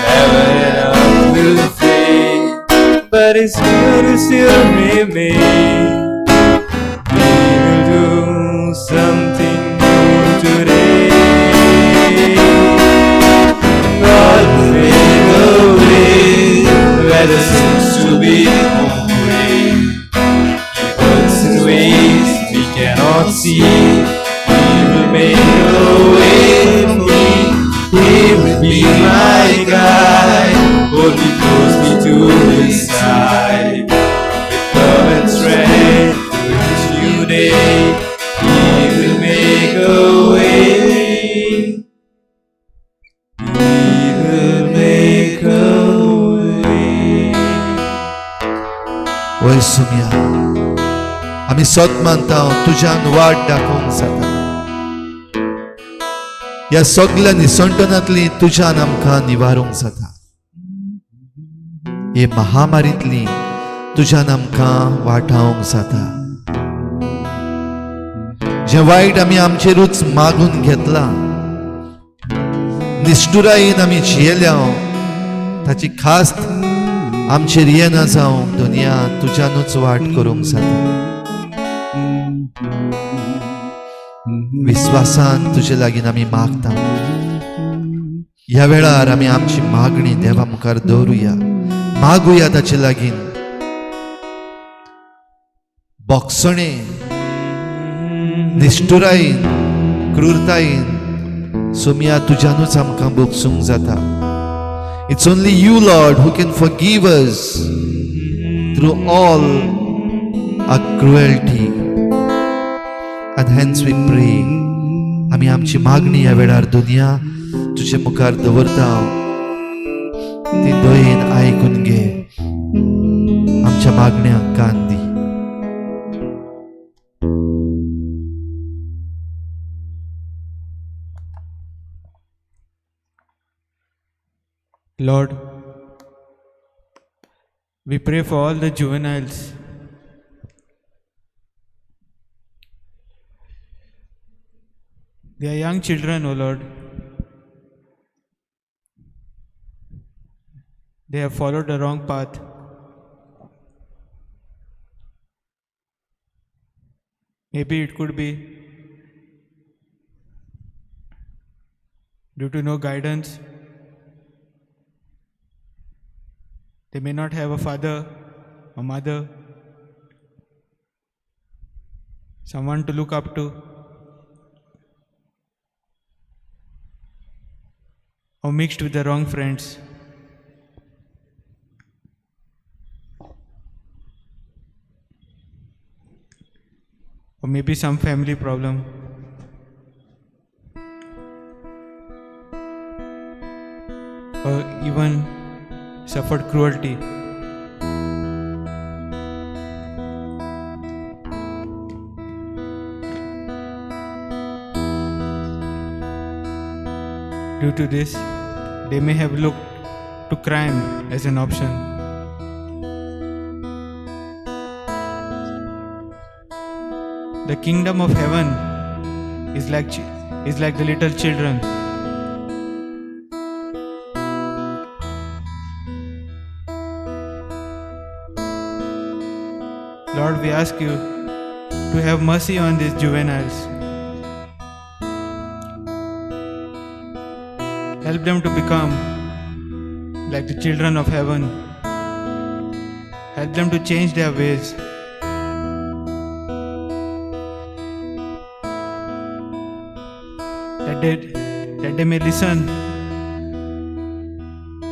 Never enough will fade, but His good is still remain. He will do something new today. God will make a way where there seems to be no way. He works in ways we cannot see. He will make a way for me. He will be my guide. Hold me closely to His side. With love and strength for each new day, He will make a way. He will make a way. ओय सुम्या, आमी सोत मानता तुज्यान वाट दाखोवंक जाता. ह्या सगळ्या निसंटनांतली तुज्यान आमकां निवारूंक जाता. हे महामारींतली तुज्यान आमकां वाटावंक जाता. जे वायट आमी आमचेरूच मागून घेतलां, निष्ठुरायेन आमी जियेल्या, ताची खास्त आमचेर येना जावंक दुनिया तुज्यानूच वाट करूंक जाता. विश्वासान तुजे लागीं आमी मागता. ह्या वेळार आमी आमची मागणी देवा मुखार दवरुया. मागुया ताचे लागीं. बोगसणे, निष्ठुरायेन, क्रूरतायेन सुम्या तुज्यानूच आमकां बोगसूंक जाता. It's only you, Lord, who can forgive us through all our cruelty. And hence we pray. आमी आमची मागणी ह्या वेळार दुनिया तुजे मुखार दवरता. ती दयेन आयकून घे. आमच्या मागण्यांक कान दी. Lord, we pray for all the juveniles. They are young children, O Lord. They have followed the wrong path. Maybe it could be due to no guidance. They may not have a father, a mother, someone to look up to, or mixed with the wrong friends. Or maybe some family problem. Or even suffered cruelty. Due to this, they may have looked to crime as an option. The kingdom of heaven is like the little children. Lord, we ask you to have mercy on these juveniles. Help them to become like the children of heaven. Help them to change their ways that they may listen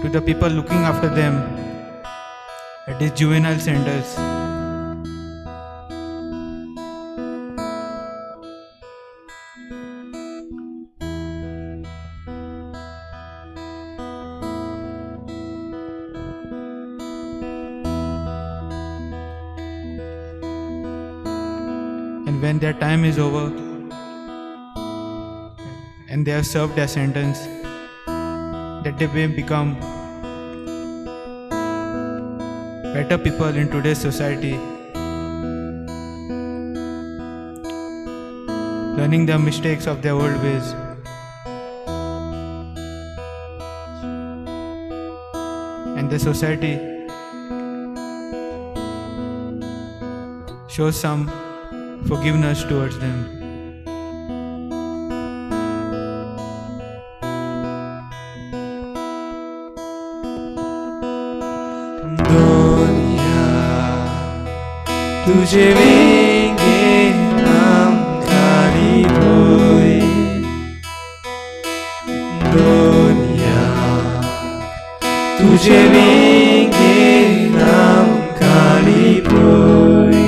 to the people looking after them at these juvenile centers. And when their time is over and they have served their sentence, that they may become better people in today's society, learning the mistakes of their old ways. And the society shows some forgiveness towards them. तुझे वेंगे हम खाली होए दुनिया तुझे वेंगे हम खाली होए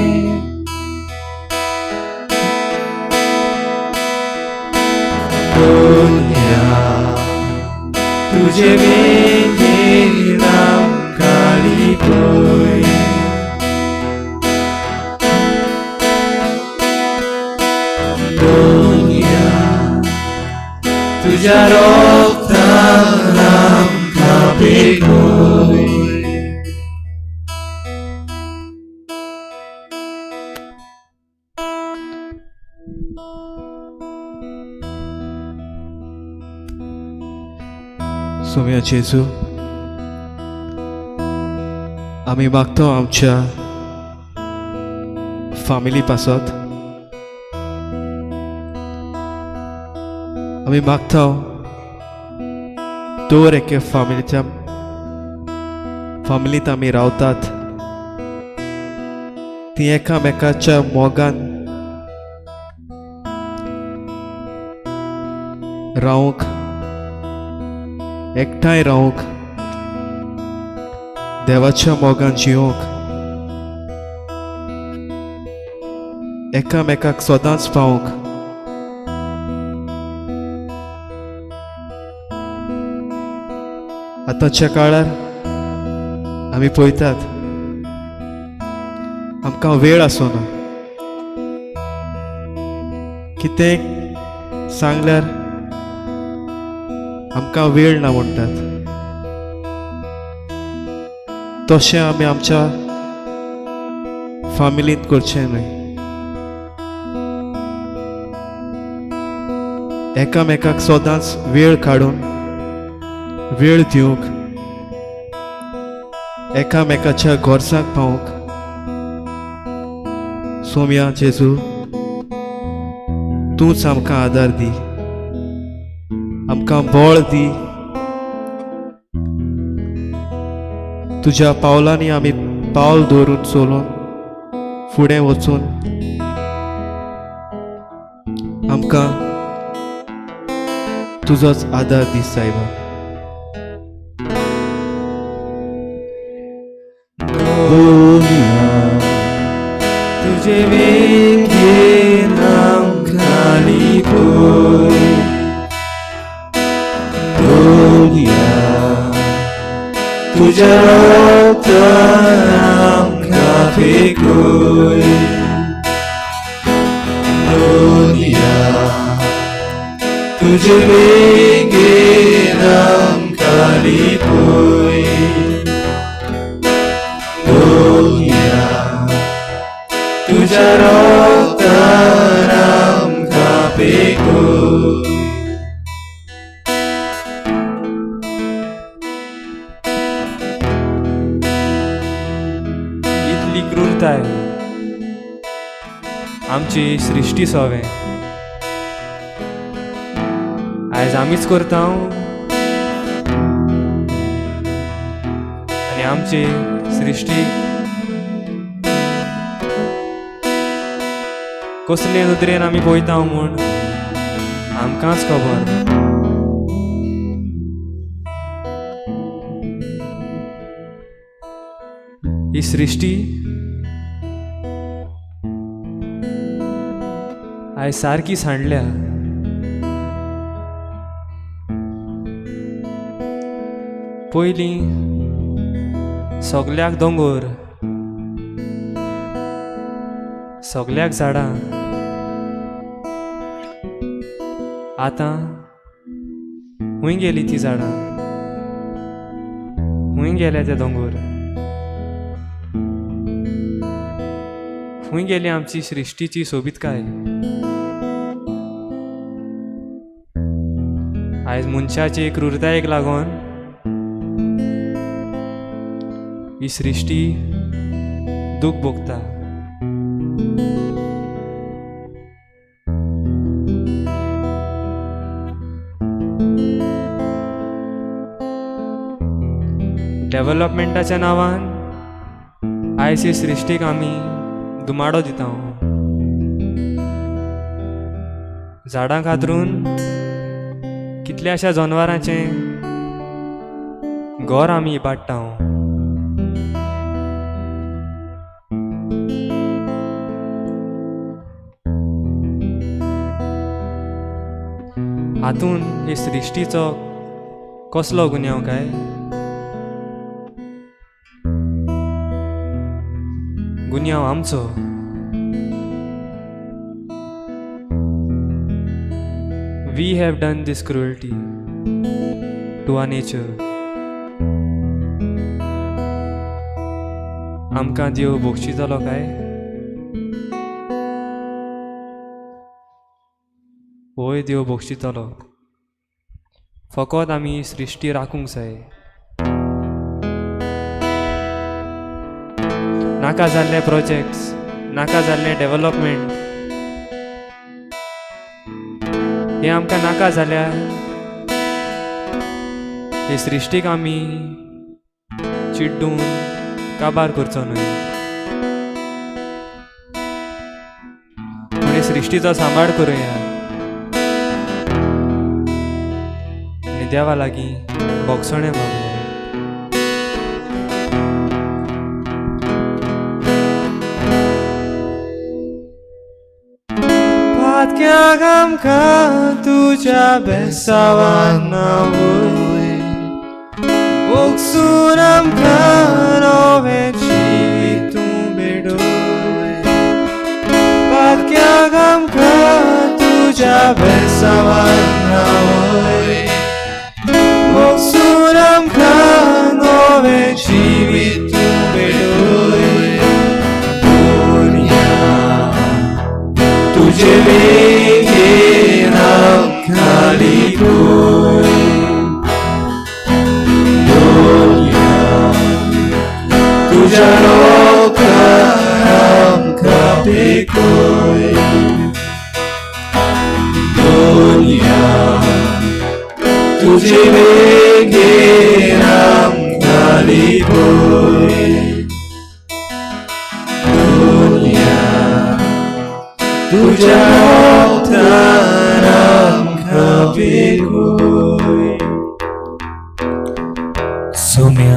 दुनिया तुझे वेंगे हम खाली होए तुझा रोकता हम कापे कोई सोम्या जेजू आम्ही मागतो आमच्या फॅमिली पासत आम्ही मागता दर एके फॅमिलीत आम्ही रावतात ती एकामेकाच्या मोगान रावंक एकठांय रावंक देवाच्या मोगान जिवंक एकामेकाक सदांच पावंक आतांच्या काळार आमी पळयतात आमकां वेळ आसना कितें सांगल्यार आमकां वेळ ना म्हणटात तशें आमी आमच्या फॅमिलींत करचें न्हय एकामेकाक सदांच वेळ काडून वेळ दिवंक एकामेकाच्या घोरसाक पावंक सोम्या जेजू तूंच आमकां आदार दी आमकां बळ दी तुज्या पावलांनी आमी पावल दवरून चलोवन फुडें वचून आमकां तुजोच आदार दी सायबा तुझे वेंगे हम खाली होए दुनिया तुझा रोकता हम काफे कोई दुनिया तुझे वेंगे हम खाली होए दुनिया तुझा रोकता हम कापे कोई इतली क्रूरताय आमची सृष्टी सोवें आयज आमीच करता आनी आमची सृष्टी कसले नदरेन आमी पळयता म्हूण आमकांच खबर. ही सृष्टी आयज सारकी सांडल्या. पयलीं सगल्याक दोंगर, सगल्याक झाडां, आतां हूंय गेलीं तीं झाडां, हूंय गेले ते दोंगर, हूंय गेली आमची सृश्टीची सोबीतकाय. आयज मनशाचे क्रूरतायेक लागून ही सृष्टी दूख भोगता. डेव्हलपमेंटाच्या नांवान आयज ही सृश्टीक आमी दुमाडो दिता. झाडां कातरून कितल्याशा जनावरांचें घर आमी इबाडटा. हातून हे सृश्टीचो कसलो गुन्यांव काय? गुन्यांव आमचो. We have done this cruelty to our nature. आमकां देव बक्षितलो काय? होय, देव बक्षितलो. फकत आमी सृश्टी राखूंक जाय. नाका जाल्ले प्रोजेक्ट्स, नाका जाल्ले डेव्हलपमेंट हे आमकां नाका जाल्यार हे सृश्टीक आमी चिड्डून काबार करचो न्हय. पूण हे सृश्टीचो सांबाळ करुया आनी देवा लागीं बोगसणे मागुया. Patkiak आमकां तुज्या बेसावान नावय, बोगसून आमकां नवें जिवीत तूं बेडोय. Patkiak आमकां तुज्या बेसावान नावय, बोगसून आमकां नवें जिवीत तूं बेडोय. तुझे वेगेन खाली गोय. तुझ्या लोकान आमकां बेकोय. तुझे वेगेन खाली गोय. तुझ्या ओठान आमकां बेकोय. सौम्या,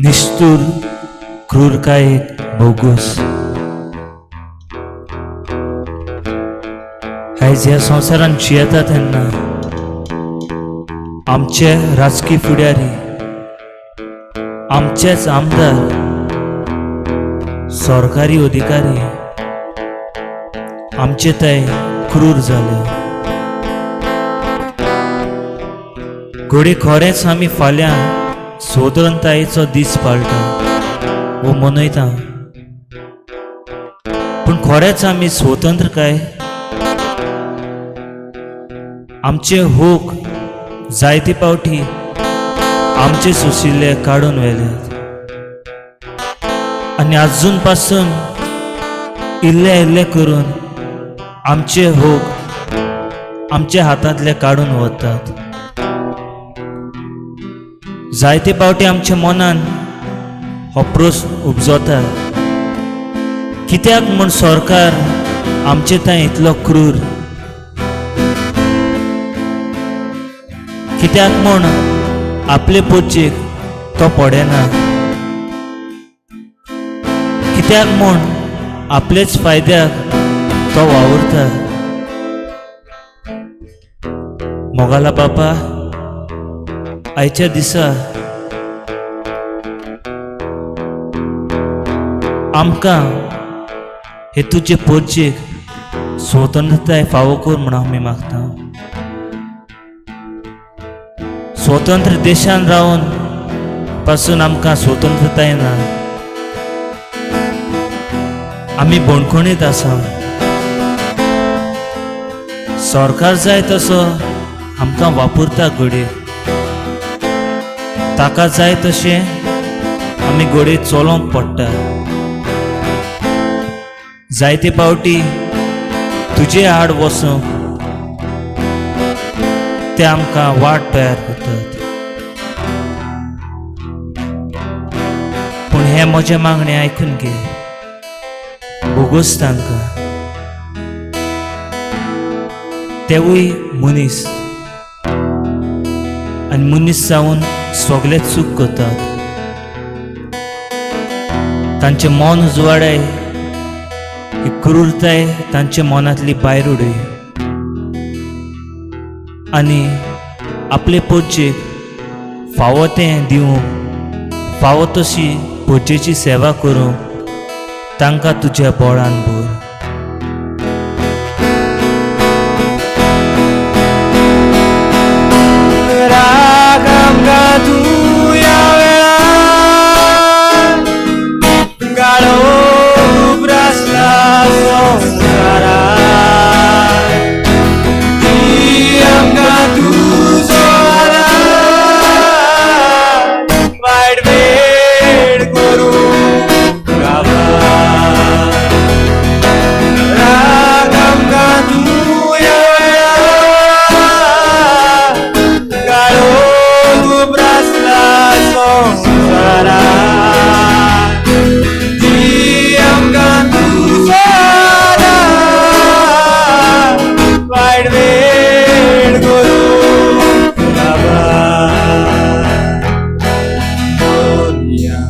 निष्ठुर क्रूरकायेक बोगूस आयज ह्या संवसारान जियेता तेन्ना आमचे राजकीय फुडारी, आमचेच आमदार, सरकारी अधिकारी आमचे थंय क्रूर जाले. घोडी खरेंच आमी फाल्यां स्वतंत्रतायेचो दीस पाळटा वो मनयता. पूण खरेंच आमी स्वतंत्र काय? आमचे हूक जायते पावटी आमचे सुशिल्ले काडून व्हेल्यात आनी आजून पासून इल्ले इल्ले करून आमचे हूक आमच्या हातांतले काडून वतात. जायते पावटी आमच्या मनान हो प्रस्न उपजता, कित्याक म्हूण सरकार आमचे थंय इतलो क्रूर कित्याक म्हूण आपले पोचेक तो पडेना, कित्याक म्हूण आपलेच फायद्याक तो वावुरता. मोगाला बापा, आयच्या दिसा आमकां हे तुजे पोरचेक स्वतंत्रताय फावो कर म्हूण आमी मागता. स्वतंत्र देशान रावन पासून आमकां स्वतंत्रताय ना. आमी बणकोणीत आसा. सरकार जाय तसो आमकां वापरता घडये. ताका जाय तशें आमी घडये चलोवंक पडटा. जायते पावटी तुजे आड वचूंक ते आमकां वाट तयार करतात. पूण हे म्हजे मागणे आयकून घे. बोगूस तांकां. तेवूय मनीस, आनी मनीस जावन सगळे चूक करतात. तांचे मन उजवाडाय, ही क्रूरताय तांच्या मनांतली भायर उडय. आनी आपले पोरचेक फावो तें दिवंक, फावो तशी पोरचेची सेवा करूंक तांकां तुज्या बोळान भर. राग आमकां तूं ह्या वेळार गाळोप आसला संवसारांत. दी आमकां तुजो आदार, वायट वेळ करूंक गाभार. राग आमकां तूं ह्या वेळार गाळोप आसला संवसारांत. दी आमकां तुजो आदार, वायट वेळ करूंक गाभार. दुनिया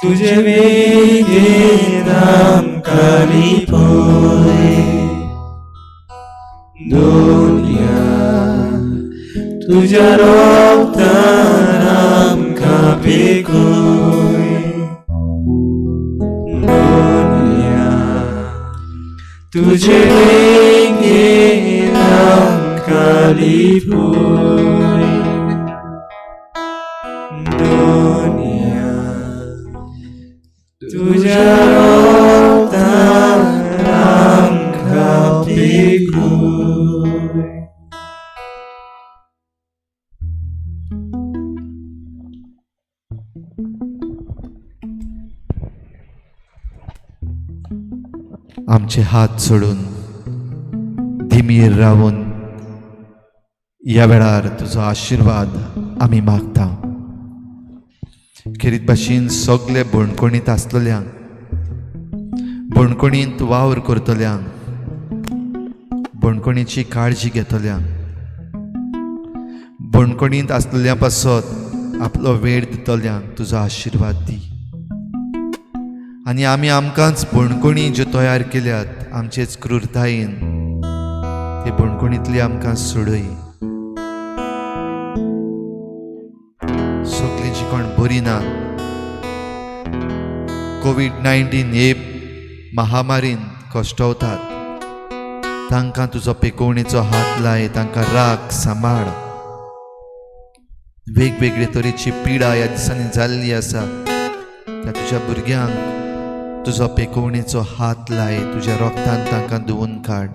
तुजे वेगेन आमकां लिपय. दुनिया तुज्या रोगतान आमकां पिकय. दुनिया तुजे वेगेन आमकां लिपय. दुनिया तुज्या रोगतान आमकां पिकय. आमचे हात सोडून धिमीर रावून ह्या वेळार तुजो आशिर्वाद आमी मागता. खेरीत भाशेन सगळे बणकोणीत आसलेल्यांक, बणकोणींत वावर करतल्यांक, बणकोणीची काळजी घेतल्यांक, बणकोणींत आसलेल्या पासत आपलो वेळ दितल्यांक तुजो आशिर्वाद दी. आनी आमी आमकांच बणकोणी ज्यो तयार केल्यात आमचेच क्रूरतायेन, ते बणकोणींतली आमकां सोडय. सगळीं जीं कोण बरीं नात, कोविड-19 हे महामारीन कश्टवतात, तांकां तुजो पेकोवणेचो हात लाय. तांकां राख, सांबाळ. वेगवेगळे तरेची पिडा ह्या दिसांनी जाल्ली आसा, त्या तुज्या भुरग्यांक तुजो पेकोवणेचो हात लाय. तुज्या रोगतान तांकां धुवून काड.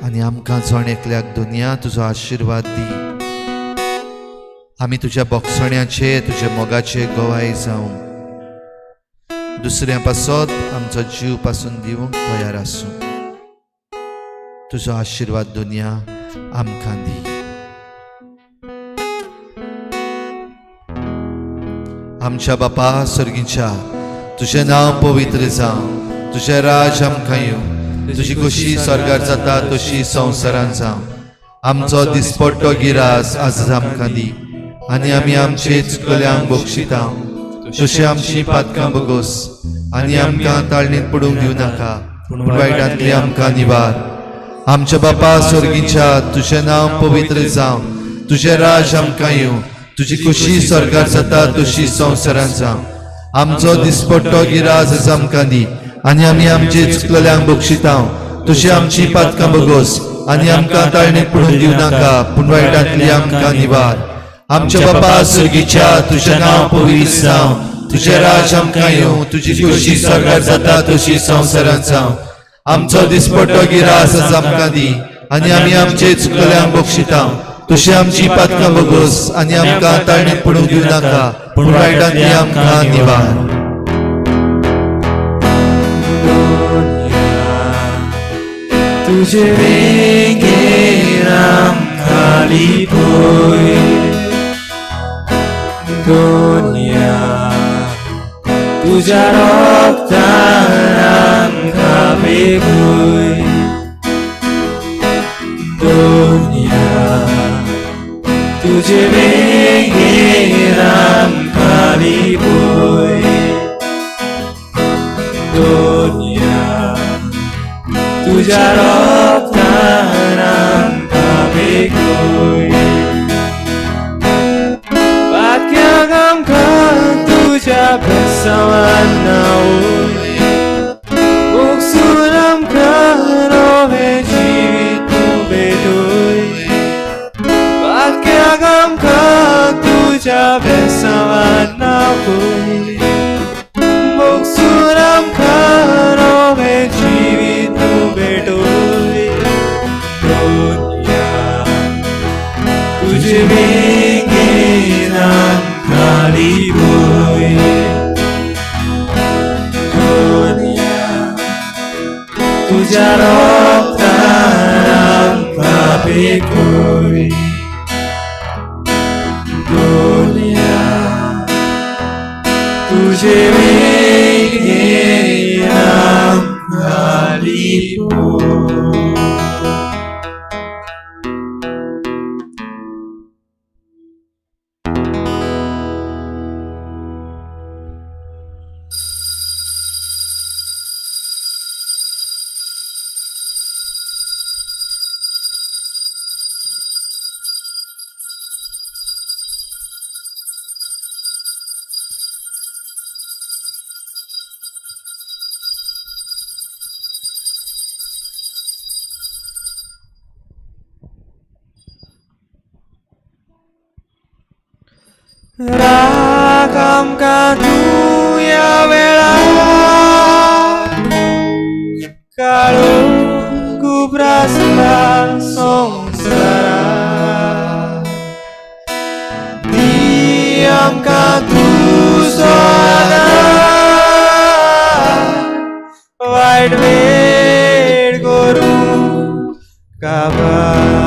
आनी आमकां जण एकल्याक दुनिया तुजो आशिर्वाद दी. आमी तुज्या बोगसण्याचे, तुज्या मोगाचे गवाय जावं दुसऱ्या पासत आमचो जीव पासून दिवंक तयार आसूं. तुजो आशिर्वाद दुनिया आमकां दी. आमच्या बापा सर्गीच्या, तुझें नांव पवित्र जावं. तुझें राज आमकां येवं. तुजी कशी स्वर्गार जाता तशी संवसारांत जावं. आमचो दिसपट्टो गिरास आज आमकां दी आनी आमी आमचे चुकल्यांक बक्षिता तशी आमची पातकां बगोस आनी आमकां ताळणेंत पडूंक दिवं नाका पूण वायटांतली आमकां निवार. आमच्या बापा स्वर्गीच्या तुझें नांव पवित्र जावं, तुझें राज आमकां येवं, तुजी खुशी स्वर्गार जाता तशी संवसारांत जावं. आमचो दिसपट्टो गिराज आज आमकां दी आनी आमी आमचे चुकलेल्यांक बक्षिता तशी आमची पातकां बगोस आनी आमकां ताळणेंत पडूंक दिवं नाका पूण वायटांतली आमकां निवार. आमच्या बापा स्वर्गीच्या तुझें नांव पवित्र जावं, तुझें राज आमकां येवं, तुजी खुशी स्वर्गार जाता तशी संवसारांत जावं. आमचो दिसपट्टो गिरास आज आमकां दी आनी आमी आमचे चुकलेल्यांक बक्षिता तशी आमची पातकां बगोस आनी आमकां ताळणेंत पडूंक दिवं नाका पूण वायटांतली आमकां निवार. तुझे वेगेर आमकां लिपोय दोनिया, तुझ्या रोगतान आमकां बेगोय दोनिया, तुझे वेगेर आमकां लिपोय दोनिया, तुझ्या रोगतान आमकां बेगोय. पातक्याक आमकां तुझ्या बेसांवान नावोय, बोगसून आमकां नवें जिवीत तूं भेटोय. पातक्याक आमकां तुझ्या बेसांवान नावोय, बोगसून आमकां नवें जिवीत तूं भेटोय दोनिया, तुझे वेगेर आमकां लिपोय दोनिया, तुझ्या रोगतान आमकां बेगोय दोनिया, तुझे वेगेर आमकां लिपोय. राग आमकां तूं ह्या वेळार काळोख खूब आसला संवसारांत, दी आमकां तुजो आदार, वायट वेळ करून काबार